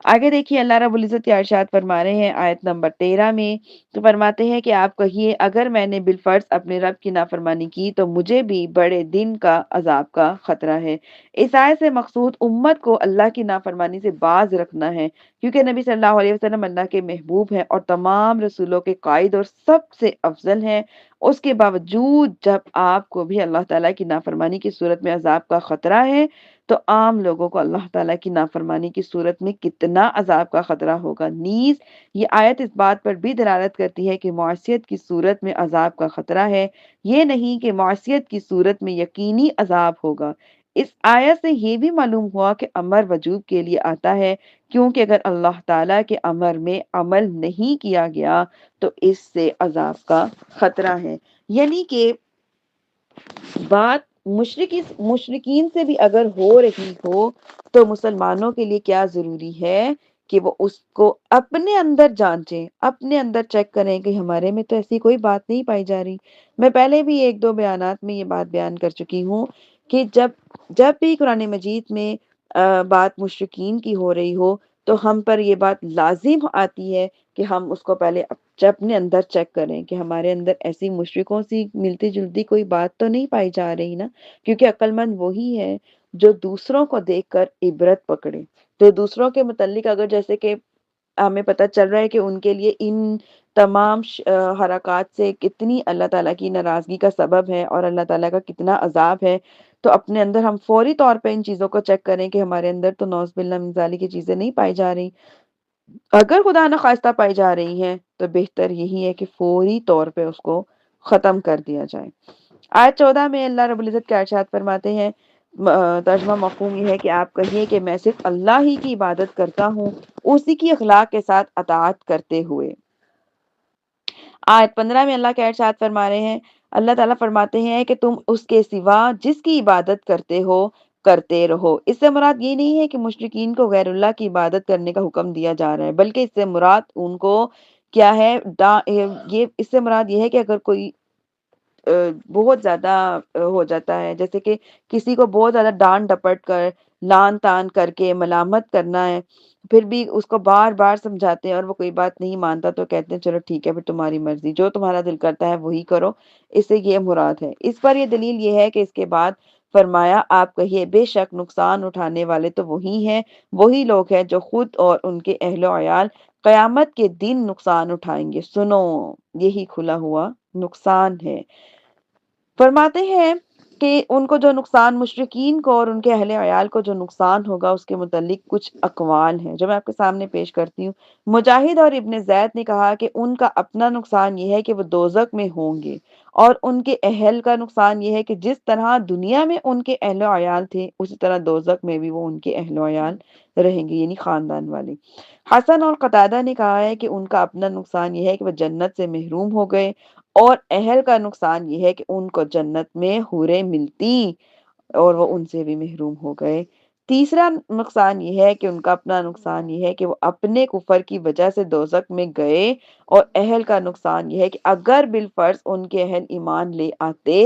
آگے دیکھیے اللہ رب العزت کیا ارشاد فرما رہے ہیں آیت نمبر 13 میں، تو فرماتے ہیں کہ آپ کہیے، اگر میں نے بالفرض اپنے رب کی نافرمانی کی تو مجھے بھی بڑے دن کا عذاب کا خطرہ ہے۔ اس آیت سے مقصود امت کو اللہ کی نافرمانی سے باز رکھنا ہے، کیونکہ نبی صلی اللہ علیہ وسلم اللہ کے محبوب ہیں اور تمام رسولوں کے قائد اور سب سے افضل ہیں۔ اس کے باوجود جب آپ کو بھی اللہ تعالیٰ کی نافرمانی کی صورت میں عذاب کا خطرہ ہے، تو عام لوگوں کو اللہ تعالیٰ کی نافرمانی کی صورت میں کتنا عذاب کا خطرہ ہوگا۔ نیز یہ آیت اس بات پر بھی دلالت کرتی ہے کہ معصیت کی صورت میں عذاب کا خطرہ ہے، یہ نہیں کہ معصیت کی صورت میں یقینی عذاب ہوگا۔ اس آیت سے یہ بھی معلوم ہوا کہ امر وجوب کے لیے آتا ہے، کیونکہ اگر اللہ تعالیٰ کے امر میں عمل نہیں کیا گیا تو اس سے عذاب کا خطرہ ہے۔ یعنی کہ بات مشرکین سے بھی اگر ہو رہی ہو تو مسلمانوں کے لیے کیا ضروری ہے کہ وہ اس کو اپنے اندر جانچیں، اپنے اندر چیک کریں کہ ہمارے میں تو ایسی کوئی بات نہیں پائی جا رہی۔ میں پہلے بھی ایک دو بیانات میں یہ بات بیان کر چکی ہوں کہ جب بھی قرآن مجید میں بات مشرکین کی ہو رہی ہو تو ہم پر یہ بات لازم آتی ہے کہ ہم اس کو پہلے اپنے اندر چیک کریں کہ ہمارے اندر ایسی مشرکوں سے ملتی جلتی کوئی بات تو نہیں پائی جا رہی نا، کیونکہ عقل مند وہی ہے جو دوسروں کو دیکھ کر عبرت پکڑے۔ تو دوسروں کے متعلق اگر جیسے کہ ہمیں پتہ چل رہا ہے کہ ان کے لیے ان تمام حرکات سے کتنی اللہ تعالیٰ کی ناراضگی کا سبب ہے اور اللہ تعالیٰ کا کتنا عذاب ہے، تو اپنے اندر ہم فوری طور پہ ان چیزوں کو چیک کریں کہ ہمارے اندر تو نعوذ باللہ من ذالک کی چیزیں نہیں پائی جا رہی۔ اگر خدا نخواستہ پائی جا رہی ہیں تو بہتر یہی ہے کہ فوری طور پہ اس کو ختم کر دیا جائے۔ آیت 14 میں اللہ رب العزت کا ارشاد فرماتے ہیں، ترجمہ مفہوم یہ ہے کہ آپ کہیے کہ میں صرف اللہ ہی کی عبادت کرتا ہوں، اسی کی اخلاق کے ساتھ اطاعت کرتے ہوئے۔ آیت 15 میں اللہ کا ارشاد فرما رہے ہیں، اللہ تعالیٰ فرماتے ہیں کہ تم اس کے سوا جس کی عبادت کرتے ہو کرتے رہو۔ اس سے مراد یہ نہیں ہے کہ مشرکین کو غیر اللہ کی عبادت کرنے کا حکم دیا جا رہا ہے، بلکہ اس سے مراد ان کو کیا ہے، یہ اس سے مراد یہ ہے کہ اگر کوئی بہت زیادہ ہو جاتا ہے، جیسے کہ کسی کو بہت زیادہ ڈانٹ ڈپٹ کر لان تان کر کے ملامت کرنا ہے، پھر بھی اس کو بار بار سمجھاتے ہیں اور وہ کوئی بات نہیں مانتا تو کہتے ہیں چلو ٹھیک ہے پھر تمہاری مرضی، جو تمہارا دل کرتا ہے وہی کرو، اس سے یہ مراد ہے۔ اس پر یہ دلیل یہ ہے کہ اس کے بعد فرمایا آپ کہیے بے شک نقصان اٹھانے والے تو وہی ہیں، وہی لوگ ہیں جو خود اور ان کے اہل و عیال قیامت کے دن نقصان اٹھائیں گے۔ سنو، یہی کھلا ہوا نقصان ہے۔ فرماتے ہیں کہ ان کو جو نقصان، مشرکین کو اور ان کے اہل عیال کو جو نقصان ہوگا اس کے متعلق کچھ اقوال ہیں جو میں آپ کے سامنے پیش کرتی ہوں۔ مجاہد اور ابن زید نے کہا کہ ان کا اپنا نقصان یہ ہے کہ وہ دوزخ میں ہوں گے، اور ان کے اہل کا نقصان یہ ہے کہ جس طرح دنیا میں ان کے اہل و عیال تھے اسی طرح دوزخ میں بھی وہ ان کے اہل و عیال رہیں گے، یعنی خاندان والے۔ حسن اور قتادہ نے کہا ہے کہ ان کا اپنا نقصان یہ ہے کہ وہ جنت سے محروم ہو گئے، اور اہل کا نقصان یہ ہے کہ ان کو جنت میں حوریں ملتی اور وہ ان سے بھی محروم ہو گئے۔ تیسرا نقصان یہ ہے کہ ان کا اپنا نقصان یہ ہے کہ وہ اپنے کفر کی وجہ سے دوزخ میں گئے، اور اہل کا نقصان یہ ہے کہ اگر بالفرض ان کے اہل ایمان لے آتے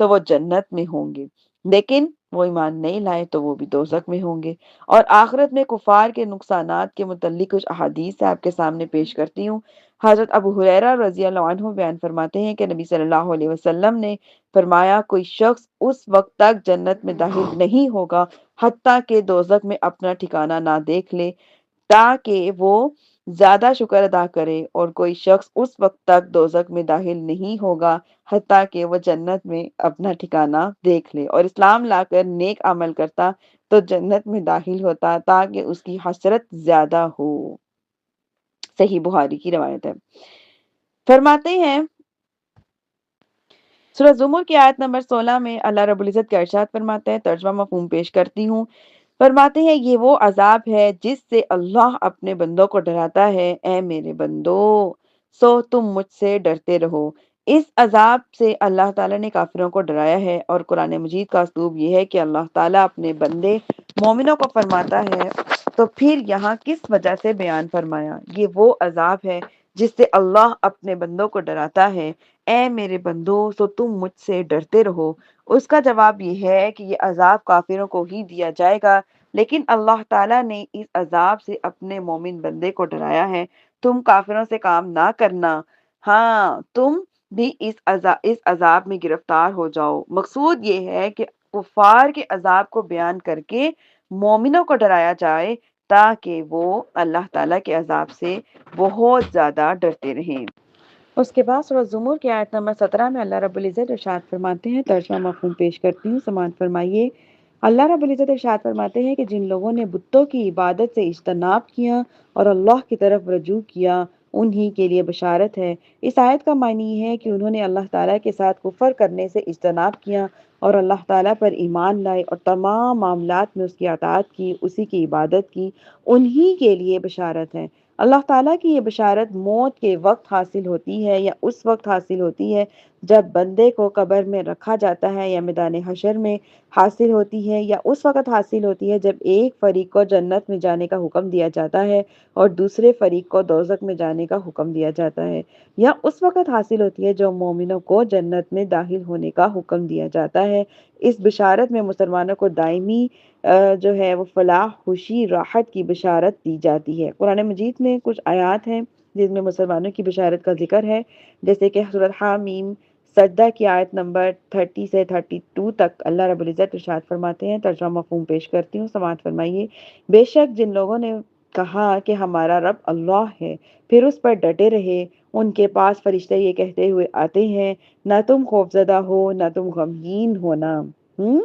تو وہ جنت میں ہوں گے، لیکن وہ ایمان نہیں لائے تو وہ بھی دوزخ میں ہوں گے۔ اور آخرت میں کفار کے نقصانات کے متعلق کچھ احادیث آپ کے سامنے پیش کرتی ہوں۔ حضرت ابو ہریرہ رضی اللہ عنہ بیان فرماتے ہیں کہ نبی صلی اللہ علیہ وسلم نے فرمایا کوئی شخص اس وقت تک جنت میں داخل نہیں ہوگا حتیٰ کہ دوزخ میں اپنا ٹھکانہ نہ دیکھ لے تاکہ وہ زیادہ شکر ادا کرے، اور کوئی شخص اس وقت تک دوزخ میں داخل نہیں ہوگا حتیٰ کہ وہ جنت میں اپنا ٹھکانہ دیکھ لے اور اسلام لا کر نیک عمل کرتا تو جنت میں داخل ہوتا تاکہ اس کی حسرت زیادہ ہو۔ صحیح بخاری کی روایت ہے۔ فرماتے ہیں سورہ زمر کی آیت نمبر 16 میں اللہ رب العزت کا ارشاد فرماتا ہے، ترجمہ مفہوم پیش کرتی ہوں۔ فرماتے ہیں یہ وہ عذاب ہے جس سے اللہ اپنے بندوں کو ڈراتا ہے، اے میرے بندو سو تم مجھ سے ڈرتے رہو۔ اس عذاب سے اللہ تعالیٰ نے کافروں کو ڈرایا ہے، اور قرآن مجید کا اسلوب یہ ہے کہ اللہ تعالیٰ اپنے بندے مومنوں کو فرماتا ہے تو پھر یہاں کس وجہ سے بیان فرمایا؟ یہ وہ عذاب ہے جس سے اللہ اپنے بندوں کو ڈراتا ہے، اے میرے بندو سو تم مجھ سے ڈرتے رہو۔ اس کا جواب یہ ہے کہ یہ عذاب کافروں کو ہی دیا جائے گا، لیکن اللہ تعالیٰ نے اس عذاب سے اپنے مومن بندے کو ڈرایا ہے۔ تم کافروں سے کام نہ کرنا، ہاں تم بھی اس عذاب میں گرفتار ہو جاؤ۔ مقصود یہ ہے کہ کفار کے عذاب کو بیان کر کے مومنوں کو ڈرایا جائے تاکہ وہ اللہ تعالیٰ کے عذاب سے بہت زیادہ ڈرتے رہیں۔ اس کے بعد سورہ زمر کی آیت نمبر 17 میں اللہ رب العزت ارشاد فرماتے ہیں، ترجمہ مفہوم پیش کرتی ہوں، سماعت فرمائیے۔ اللہ رب العزت ارشاد فرماتے ہیں کہ جن لوگوں نے بتوں کی عبادت سے اجتناب کیا اور اللہ کی طرف رجوع کیا انہی کے لیے بشارت ہے۔ اس آیت کا معنی یہ ہے کہ انہوں نے اللہ تعالیٰ کے ساتھ کفر کرنے سے اجتناب کیا اور اللہ تعالیٰ پر ایمان لائے اور تمام معاملات میں اس کی اطاعت کی، اسی کی عبادت کی، انہی کے لیے بشارت ہے۔ اللہ تعالیٰ کی یہ بشارت موت کے وقت حاصل ہوتی ہے یا اس وقت حاصل ہوتی ہے جب بندے کو قبر میں رکھا جاتا ہے یا میدان حشر میں حاصل ہوتی ہے، یا اس وقت حاصل ہوتی ہے جب ایک فریق کو جنت میں جانے کا حکم دیا جاتا ہے اور دوسرے فریق کو دوزخ میں جانے کا حکم دیا جاتا ہے، یا اس وقت حاصل ہوتی ہے جو مومنوں کو جنت میں داخل ہونے کا حکم دیا جاتا ہے۔ اس بشارت میں مسلمانوں کو دائمی جو ہے وہ فلاح، خوشی، راحت کی بشارت دی جاتی ہے۔ قرآن مجید میں کچھ آیات ہیں جن میں مسلمانوں کی بشارت کا ذکر ہے، جیسے کہ سورۃ حامیم سجدہ کی آیت نمبر 30 سے 32 تک اللہ رب العزت ارشاد فرماتے ہیں۔ ترجمہ مفہوم پیش کرتی ہوں، سماعت فرمائیے۔ بے شک جن لوگوں نے کہا کہ ہمارا رب اللہ ہے، پھر اس پر ڈٹے رہے، ان کے پاس فرشتے یہ کہتے ہوئے آتے ہیں، نہ تم خوفزدہ ہو نہ تم غمگین ہونا۔ ہم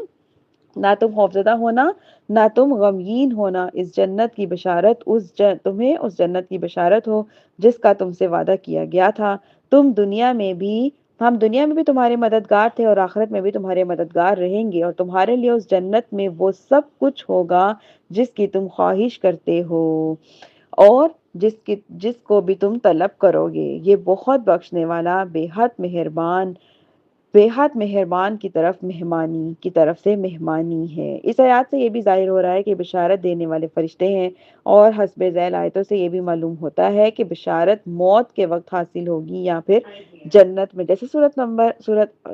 نہ تم خوفزدہ ہونا، نہ تم غمگین ہونا، اس جنت کی بشارت تمہیں اس جنت کی بشارت ہو جس کا تم سے وعدہ کیا گیا تھا۔ تم دنیا میں بھی ہم دنیا میں بھی تمہارے مددگار تھے اور آخرت میں بھی تمہارے مددگار رہیں گے، اور تمہارے لیے اس جنت میں وہ سب کچھ ہوگا جس کی تم خواہش کرتے ہو اور جس کو بھی تم طلب کرو گے۔ یہ بہت بخشنے والا، بے حد مہربان کی طرف سے مہمانی ہے۔ اس آیات سے یہ بھی ظاہر ہو رہا ہے کہ بشارت دینے والے فرشتے ہیں، اور حسب ذیل آیتوں سے یہ بھی معلوم ہوتا ہے کہ بشارت موت کے وقت حاصل ہوگی یا پھر جنت میں، جیسے سورۃ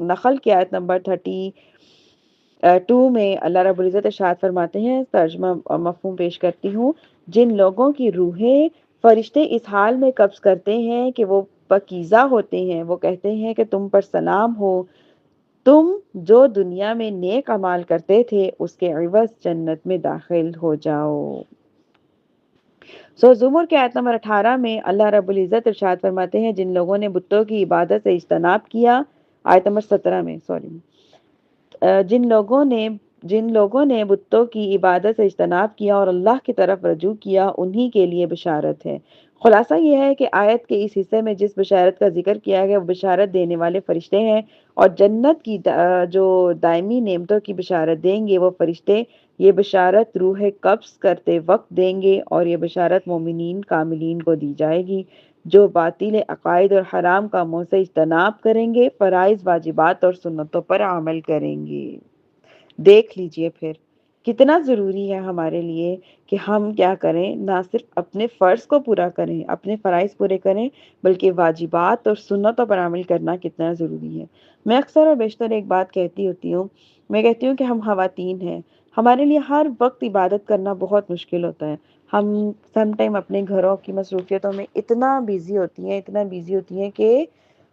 نخل کی آیت نمبر 32 میں اللہ رب العزت ارشاد فرماتے ہیں، ترجمہ مفہوم پیش کرتی ہوں۔ جن لوگوں کی روحیں فرشتے اس حال میں قبض کرتے ہیں کہ وہ پاکیزہ ہوتے ہیں، وہ کہتے ہیں کہ تم پر سلام ہو، تم جو دنیا میں نیک اعمال کرتے تھے اس کے عوض جنت میں داخل ہو جاؤ۔ زمر کے آیت نمبر 18 میں اللہ رب العزت ارشاد فرماتے ہیں، جن لوگوں نے بتوں کی عبادت سے اجتناب کیا، آیت نمبر 17 میں جن لوگوں نے بتوں کی عبادت سے اجتناب کیا اور اللہ کی طرف رجوع کیا، انہی کے لیے بشارت ہے۔ خلاصہ یہ ہے کہ آیت کے اس حصے میں جس بشارت کا ذکر کیا گیا وہ بشارت دینے والے فرشتے ہیں، اور جنت کی جو دائمی نعمتوں کی بشارت دیں گے وہ فرشتے، یہ بشارت روح قبض کرتے وقت دیں گے، اور یہ بشارت مومنین کاملین کو دی جائے گی جو باطل عقائد اور حرام کاموں سے اجتناب کریں گے، فرائض، واجبات اور سنتوں پر عمل کریں گے۔ دیکھ لیجئے پھر کتنا ضروری ہے ہمارے لیے کہ ہم کیا کریں، نہ صرف اپنے فرض کو پورا کریں، اپنے فرائض پورے کریں، بلکہ واجبات اور سنتوں پر عمل کرنا کتنا ضروری ہے۔ میں اکثر اور بیشتر ایک بات کہتی ہوتی ہوں، میں کہتی ہوں کہ ہم خواتین ہیں، ہمارے لیے ہر وقت عبادت کرنا بہت مشکل ہوتا ہے۔ ہم سم ٹائم اپنے گھروں کی مصروفیتوں میں اتنا بیزی ہوتی ہیں کہ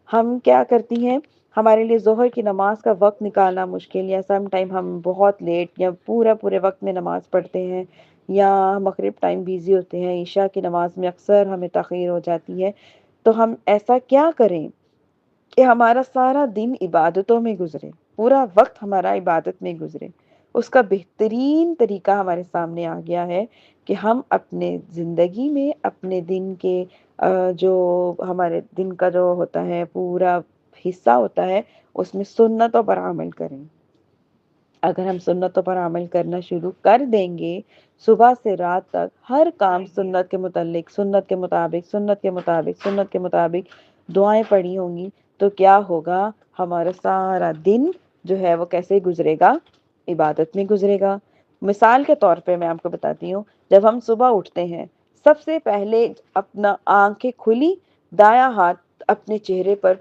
ہم کیا کرتی ہیں، ہمارے لیے ظہر کی نماز کا وقت نکالنا مشکل، یا سم ٹائم ہم بہت لیٹ یا پورے وقت میں نماز پڑھتے ہیں، یا مغرب ٹائم بیزی ہوتے ہیں، عشاء کی نماز میں اکثر ہمیں تاخیر ہو جاتی ہے۔ تو ہم ایسا کیا کریں کہ ہمارا سارا دن عبادتوں میں گزرے، پورا وقت ہمارا عبادت میں گزرے۔ اس کا بہترین طریقہ ہمارے سامنے آ گیا ہے کہ ہم اپنے زندگی میں اپنے دن کے جو ہمارے دن کا جو ہوتا ہے پورا حصہ ہوتا ہے، اس میں سنتوں پر عمل کریں۔ اگر ہم سنتوں پر عمل کرنا شروع کر دیں گے، صبح سے رات تک ہر کام سنت کے متعلق، سنت کے مطابق دعائیں پڑھی ہوں گی، تو کیا ہوگا، ہمارا سارا دن جو ہے وہ کیسے گزرے گا، عبادت میں گزرے گا۔ مثال کے طور پہ میں آپ کو بتاتی ہوں، جب ہم صبح اٹھتے ہیں، سب سے پہلے اپنا آنکھیں کھلی، دایاں ہاتھ اپنے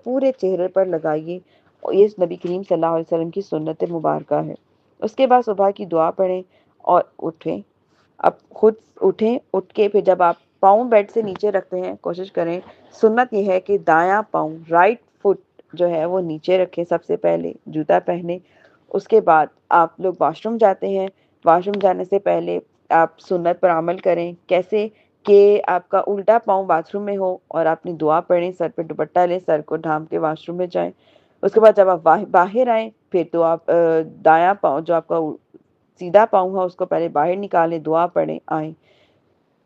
پورے چہرے پر لگائیے، اور یہ نبی کریم صلی اللہ علیہ وسلم کی سنت مبارکہ ہے۔ اس کے بعد صبح کی دعا پڑھیں اور اٹھیں، اب خود اٹھیں، اٹھ کے پھر جب آپ پاؤں بیڈ سے نیچے رکھتے ہیں، کوشش کریں، سنت یہ ہے کہ دایاں پاؤں، رائٹ فٹ جو ہے وہ نیچے رکھیں، سب سے پہلے جوتا پہنے۔ اس کے بعد آپ لوگ واش روم جاتے ہیں، واش روم جانے سے پہلے آپ سنت پر عمل کریں، کیسے کہ آپ کا الٹا پاؤں باتھ روم میں ہو اور آپ نے دعا پڑھیں، سر پہ دوپٹہ لیں، سر کو ڈھانپ کے واش روم میں جائیں۔ اس کے بعد جب آپ باہر آئیں، پھر تو آپ دایاں پاؤں جو آپ کا سیدھا پاؤں ہے اس کو پہلے باہر نکالیں، دعا پڑھیں، آئیں۔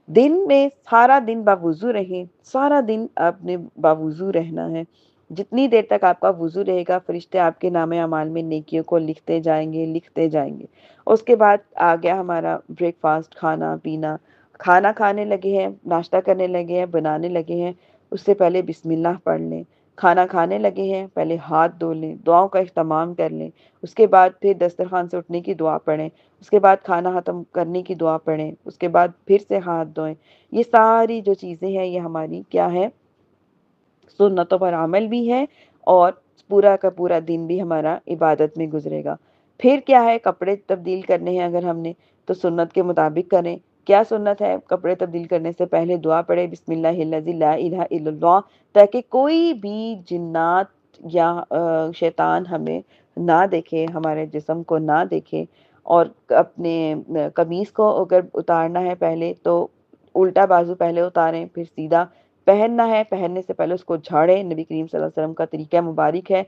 دن میں سارا دن باوضو رہیں، سارا دن آپ نے باوضو رہنا ہے۔ جتنی دیر تک آپ کا وضو رہے گا، فرشتے آپ کے نام اعمال میں نیکیوں کو لکھتے جائیں گے۔ اس کے بعد آ گیا ہمارا بریک فاسٹ، کھانا پینا، کھانا کھانے لگے ہیں، ناشتہ کرنے لگے ہیں، بنانے لگے ہیں، اس سے پہلے بسم اللہ پڑھ لیں۔ کھانا کھانے لگے ہیں پہلے ہاتھ دھو لیں، دعاؤں کا اہتمام کر لیں، اس کے بعد پھر دسترخوان سے اٹھنے کی دعا پڑھیں، اس کے بعد کھانا ختم کرنے کی دعا پڑھیں، اس کے بعد پھر سے ہاتھ دھوئیں۔ یہ ساری جو چیزیں ہیں یہ ہماری کیا ہے، سنتوں پر عمل بھی ہے، اور پورا کا پورا دن بھی ہمارا عبادت میں گزرے گا۔ پھر کیا ہے، کپڑے تبدیل کرنے ہیں اگر ہم نے تو سنت کے مطابق کریں۔ کیا سنت ہے؟ کپڑے تبدیل کرنے سے پہلے دعا پڑھے، بسم اللہ الذی لا الہ الا اللہ، تاکہ کوئی بھی جنات یا شیطان ہمیں نہ دیکھے، ہمارے جسم کو نہ دیکھے۔ اور اپنے قمیص کو اگر اتارنا ہے پہلے تو الٹا بازو پہلے اتاریں، پھر سیدھا پہننا ہے، پہننے سے پہلے اس کو جھاڑیں، نبی کریم صلی اللہ علیہ وسلم کا طریقہ مبارک ہے،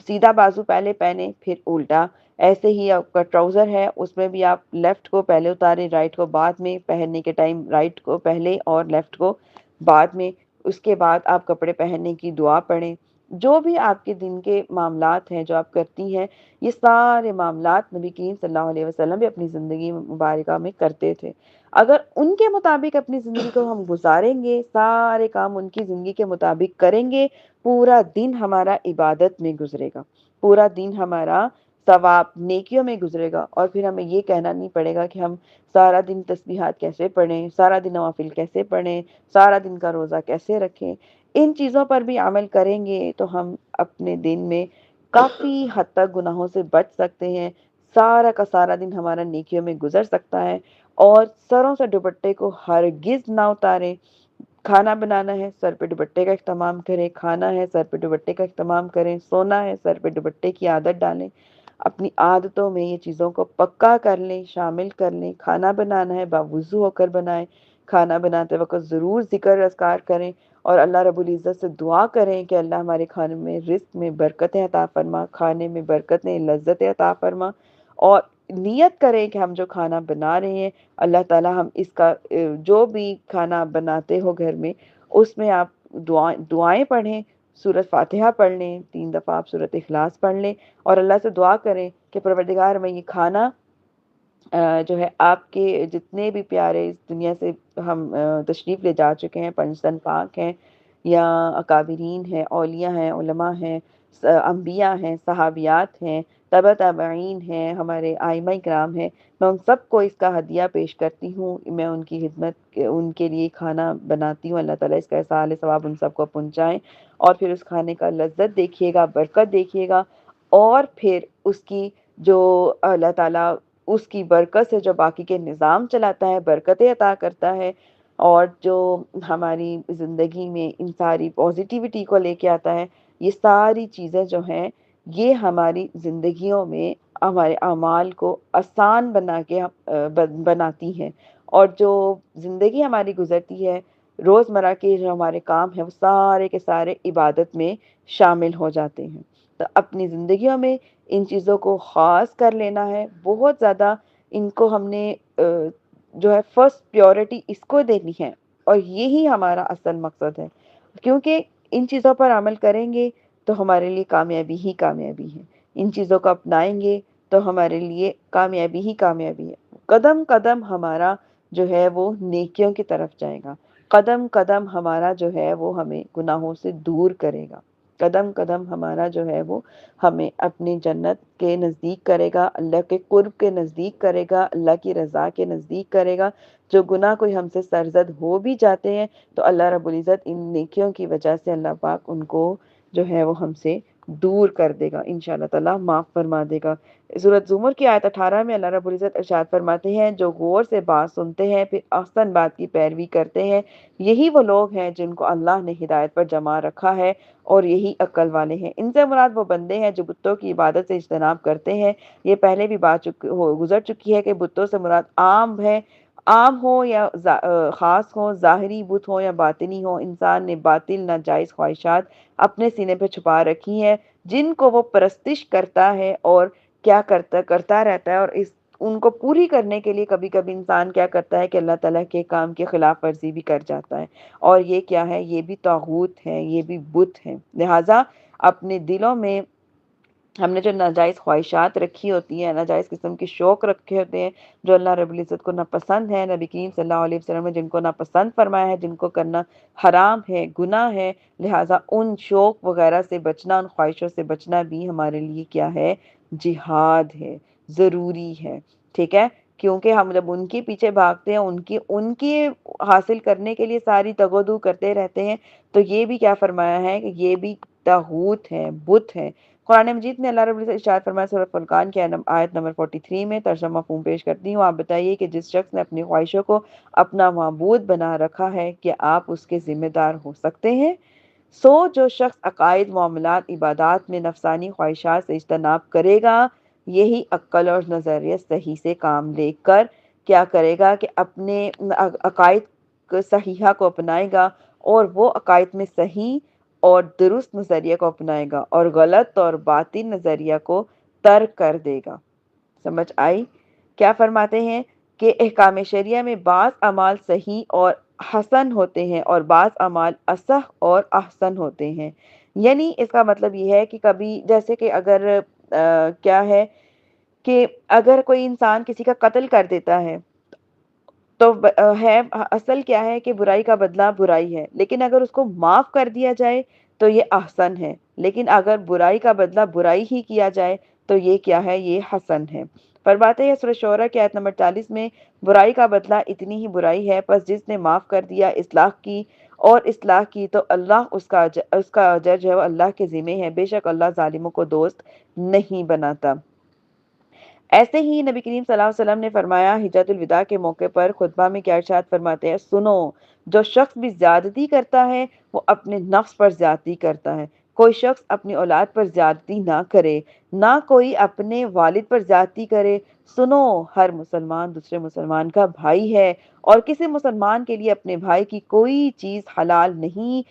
سیدھا بازو پہلے پہنے پھر الٹا۔ ایسے ہی آپ کا ٹراؤزر ہے، اس میں بھی آپ لیفٹ کو پہلے اتاریں، رائٹ کو بعد میں، پہننے کے ٹائم رائٹ کو پہلے اور لیفٹ کو بعد میں۔ اس کے بعد آپ کپڑے پہننے کی دعا پڑھیں۔ جو بھی آپ کے دن کے معاملات ہیں جو آپ کرتی ہیں، یہ سارے معاملات نبی کریم صلی اللہ علیہ وسلم بھی اپنی زندگی مبارکہ میں کرتے تھے۔ اگر ان کے مطابق اپنی زندگی کو ہم گزاریں گے، سارے کام ان کی زندگی کے مطابق کریں گے، پورا دن ہمارا عبادت میں گزرے گا، پورا دن ہمارا ثواب نیکیوں میں گزرے گا، اور پھر ہمیں یہ کہنا نہیں پڑے گا کہ ہم سارا دن تسبیحات کیسے پڑھیں، سارا دن نوافل کیسے پڑھیں، سارا دن کا روزہ کیسے رکھیں۔ ان چیزوں پر بھی عمل کریں گے تو ہم اپنے دن میں کافی حد تک گناہوں سے بچ سکتے ہیں، سارا کا سارا دن ہمارا نیکیوں میں گزر سکتا ہے۔ اور سروں سے دوپٹے کو ہرگز نہ اتاریں۔ کھانا بنانا ہے، سر پہ دوپٹے کا اہتمام کریں، کھانا ہے سر پہ دوپٹے کا اہتمام کریں، سونا ہے سر پہ دوپٹے کی عادت ڈالیں۔ اپنی عادتوں میں یہ چیزوں کو پکا کر لیں، شامل کر لیں۔ کھانا بنانا ہے باوضو ہو کر بنائیں، کھانا بناتے وقت ضرور ذکر اذکار کریں، اور اللہ رب العزت سے دعا کریں کہ اللہ ہمارے کھانے میں رزق میں برکتیں عطا فرما، کھانے میں برکتیں لذتیں عطا فرما۔ اور نیت کریں کہ ہم جو کھانا بنا رہے ہیں، اللہ تعالی ہم اس کا جو بھی کھانا آپ بناتے ہو گھر میں، اس میں آپ دعائیں پڑھیں، سورۃ فاتحہ پڑھ لیں، 3 دفعہ آپ سورۃ اخلاص پڑھ لیں، اور اللہ سے دعا کریں کہ پروردگار میں یہ کھانا جو ہے آپ کے جتنے بھی پیارے اس دنیا سے ہم تشریف لے جا چکے ہیں، پنجتن پاک ہیں یا اکابرین ہیں، اولیاء ہیں، علماء ہیں، انبیاء ہیں، صحابیات ہیں، تبع تابعین ہیں، ہمارے ائمہ کرام ہیں، میں ان سب کو اس کا ہدیہ پیش کرتی ہوں، میں ان کی خدمت ان کے لیے کھانا بناتی ہوں۔ اللہ تعالیٰ اس کا احسان ثواب ان سب کو پہنچائیں، اور پھر اس کھانے کا لذت دیکھیے گا، برکت دیکھیے گا، اور پھر اس کی جو اللہ تعالیٰ اس کی برکت سے جو باقی کے نظام چلاتا ہے، برکتیں عطا کرتا ہے، اور جو ہماری زندگی میں ان ساری پازیٹیوٹی کو لے کے آتا ہے، یہ ساری چیزیں جو ہیں یہ ہماری زندگیوں میں ہمارے اعمال کو آسان بناتی ہیں، اور جو زندگی ہماری گزرتی ہے، روزمرہ کے جو ہمارے کام ہیں، وہ سارے کے سارے عبادت میں شامل ہو جاتے ہیں۔ تو اپنی زندگیوں میں ان چیزوں کو خاص کر لینا ہے، بہت زیادہ ان کو ہم نے جو ہے فرسٹ پیورٹی اس کو دینی ہے، اور یہی ہمارا اصل مقصد ہے، کیونکہ ان چیزوں پر عمل کریں گے تو ہمارے لیے کامیابی ہی کامیابی ہے، ان چیزوں کو اپنائیں گے تو ہمارے لیے کامیابی ہی کامیابی ہے۔ قدم قدم ہمارا جو ہے وہ نیکیوں کی طرف جائے گا، قدم قدم ہمارا جو ہے وہ ہمیں گناہوں سے دور کرے گا، قدم قدم ہمارا جو ہے وہ ہمیں اپنی جنت کے نزدیک کرے گا، اللہ کے قرب کے نزدیک کرے گا، اللہ کی رضا کے نزدیک کرے گا۔ جو گناہ کوئی ہم سے سرزد ہو بھی جاتے ہیں تو اللہ رب العزت ان نیکیوں کی وجہ سے اللہ پاک ان کو جو ہے وہ ہم سے دور کر دے گا، انشاءاللہ تعالیٰ معاف فرما دے گا۔ سورۃ زمر کی آیت 18 میں اللہ رب العزت ارشاد فرماتے ہیں، جو غور سے بات سنتے ہیں پھر احسن بات کی پیروی کرتے ہیں، یہی وہ لوگ ہیں جن کو اللہ نے ہدایت پر جمع رکھا ہے، اور یہی عقل والے ہیں۔ ان سے مراد وہ بندے ہیں جو بتوں کی عبادت سے اجتناب کرتے ہیں۔ یہ پہلے بھی بات گزر چکی ہے کہ بتوں سے مراد عام ہے، عام ہو یا خاص ہو، ظاہری بت ہو یا باطنی ہو، انسان نے باطل ناجائز خواہشات اپنے سینے پہ چھپا رکھی ہیں، جن کو وہ پرستش کرتا ہے اور کیا کرتا رہتا ہے، اور ان کو پوری کرنے کے لیے کبھی کبھی انسان کیا کرتا ہے کہ اللہ تعالیٰ کے کام کی خلاف ورزی بھی کر جاتا ہے، اور یہ کیا ہے، یہ بھی طاغوت ہے، یہ بھی بت ہے۔ لہٰذا اپنے دلوں میں ہم نے جو ناجائز خواہشات رکھی ہوتی ہیں، ناجائز قسم کے شوق رکھے ہوتے ہیں، جو اللہ رب العزت کو ناپسند ہے، نبی کریم صلی اللہ علیہ وسلم نے جن کو ناپسند فرمایا ہے، جن کو کرنا حرام ہے، گناہ ہے، لہٰذا ان شوق وغیرہ سے بچنا، ان خواہشوں سے بچنا بھی ہمارے لیے کیا ہے؟ جہاد ہے، ضروری ہے، ٹھیک ہے؟ کیونکہ ہم جب ان کے پیچھے بھاگتے ہیں، ان کی حاصل کرنے کے لیے ساری تگ و دو کرتے رہتے ہیں، تو یہ بھی کیا فرمایا ہے کہ یہ بھی طاغوت ہے، بت ہے۔ قرآن مجید میں اللہ رب العزت ارشاد فرمایا سورۃ فرقان کی آیت نمبر 43 میں، ترجمہ مفہوم پیش کرتی ہوں۔ آپ بتائیے کہ جس شخص نے اپنی خواہشوں کو اپنا معبود بنا رکھا ہے، کیا آپ اس کے ذمہ دار ہو سکتے ہیں؟ جو شخص عقائد، معاملات، عبادات میں نفسانی خواہشات سے اجتناب کرے گا، یہی عقل اور نظریہ صحیح سے کام لے کر کیا کرے گا کہ اپنے عقائد صحیحہ کو اپنائے گا، اور وہ عقائد میں صحیح اور درست نظریہ کو اپنائے گا، اور غلط اور باطل نظریہ کو ترک کر دے گا۔ سمجھ آئی؟ کیا فرماتے ہیں کہ احکام شریعہ میں بعض اعمال صحیح اور حسن ہوتے ہیں، اور بعض اعمال اصح اور احسن ہوتے ہیں۔ یعنی اس کا مطلب یہ ہے کہ کبھی جیسے کہ اگر کیا ہے کہ اگر کوئی انسان کسی کا قتل کر دیتا ہے، تو ہے اصل کیا ہے کہ برائی کا بدلہ برائی ہے، لیکن اگر اس کو معاف کر دیا جائے تو یہ احسن ہے، لیکن اگر برائی کا بدلہ برائی ہی کیا جائے تو یہ کیا ہے؟ یہ حسن ہے۔ فرماتے ہیں سورۃ شعراء کی آیت نمبر 40 میں، برائی کا بدلہ اتنی ہی برائی ہے، پس جس نے معاف کر دیا، اصلاح کی تو اللہ اس کا اجر جو ہے وہ اللہ کے ذمہ ہے، بے شک اللہ ظالموں کو دوست نہیں بناتا۔ ایسے ہی نبی کریم صلی اللہ علیہ وسلم نے فرمایا حجۃ الوداع کے موقع پر خطبہ میں، کیا ارشاد فرماتے ہیں؟ سنو، جو شخص بھی زیادتی کرتا ہے وہ اپنے نفس پر زیادتی کرتا ہے۔ کوئی شخص اپنی اولاد پر زیادتی نہ کرے، نہ کوئی اپنے والد پر زیادتی کرے۔ سنو، ہر مسلمان دوسرے مسلمان کا بھائی ہے، اور کسی مسلمان کے لیے اپنے بھائی کی کوئی چیز حلال نہیں،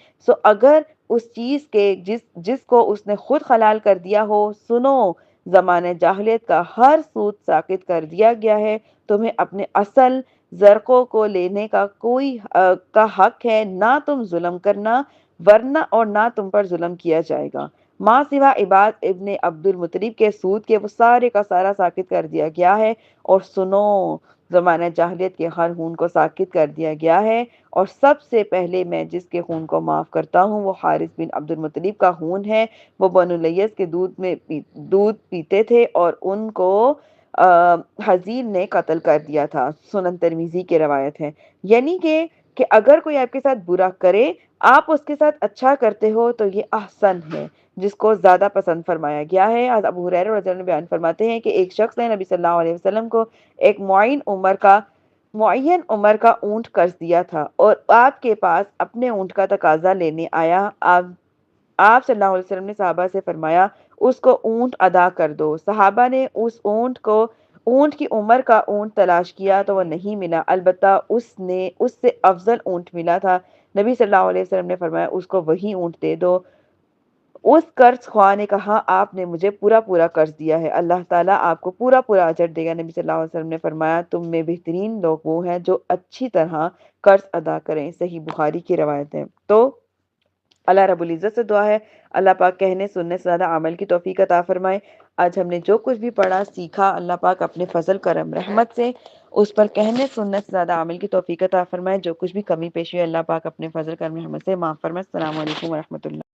اگر اس چیز کے جس کو اس نے خود حلال کر دیا ہو۔ سنو، زمانہ جاہلیت کا ہر سود ساقط کر دیا گیا ہے، تمہیں اپنے اصل زرقوں کو لینے کا حق ہے، نہ تم ظلم کرنا، ورنہ اور نہ تم پر ظلم کیا جائے گا۔ ماں سوا عباد ابن عبد المطلب کے سود کے وہ سارے کا سارا ساقط کر دیا گیا ہے، اور سنو، زمانہ جاہلیت کے ہر خون کو ساقط کر دیا گیا ہے، اور سب سے پہلے میں جس کے خون کو معاف کرتا ہوں وہ حارث بن عبد المطلب کا خون ہے۔ وہ بنو الیث کے دودھ پیتے تھے، اور ان کو حزیل نے قتل کر دیا تھا۔ سنن ترمذی کی روایت ہے۔ یعنی کہ اگر کوئی آپ کے ساتھ برا کرے، آپ اس کے ساتھ اچھا کرتے ہو تو یہ احسن ہے، جس کو زیادہ پسند فرمایا گیا ہے۔ ابو ہریرہ رضی اللہ عنہ بیان فرماتے ہیں کہ ایک شخص نے نبی صلی اللہ علیہ وسلم کو ایک معین عمر کا اونٹ قرض دیا تھا، اور آپ کے پاس اپنے اونٹ کا تقاضا لینے آیا۔ آپ صلی اللہ علیہ وسلم نے صحابہ سے فرمایا، اس کو اونٹ ادا کر دو۔ صحابہ نے اونٹ کی عمر کا اونٹ تلاش کیا تو وہ نہیں ملا، البتہ اس سے افضل اونٹ ملا تھا۔ نبی صلی اللہ علیہ وسلم نے فرمایا، اس کو وہی اونٹ دے دو۔ اس قرض خواہ نے کہا، آپ نے مجھے پورا پورا قرض دیا ہے، اللہ تعالیٰ آپ کو پورا پورا اجر دے گا۔ نبی صلی اللہ علیہ وسلم نے فرمایا، تم میں بہترین لوگ وہ ہیں جو اچھی طرح قرض ادا کریں۔ صحیح بخاری کی روایت ہے۔ تو اللہ رب العزت سے دعا ہے اللہ پاک کہنے سننے سے زیادہ عمل کی توفیق عطا فرمائے۔ آج ہم نے جو کچھ بھی پڑھا سیکھا، اللہ پاک اپنے فضل کرم رحمت سے اس پر کہنے سننے سے زیادہ عمل کی توفیق عطا فرمائے۔ جو کچھ بھی کمی پیشی ہے اللہ پاک اپنے فضل کرم رحمت سے معاف فرمائے۔ السلام علیکم ورحمۃ اللہ۔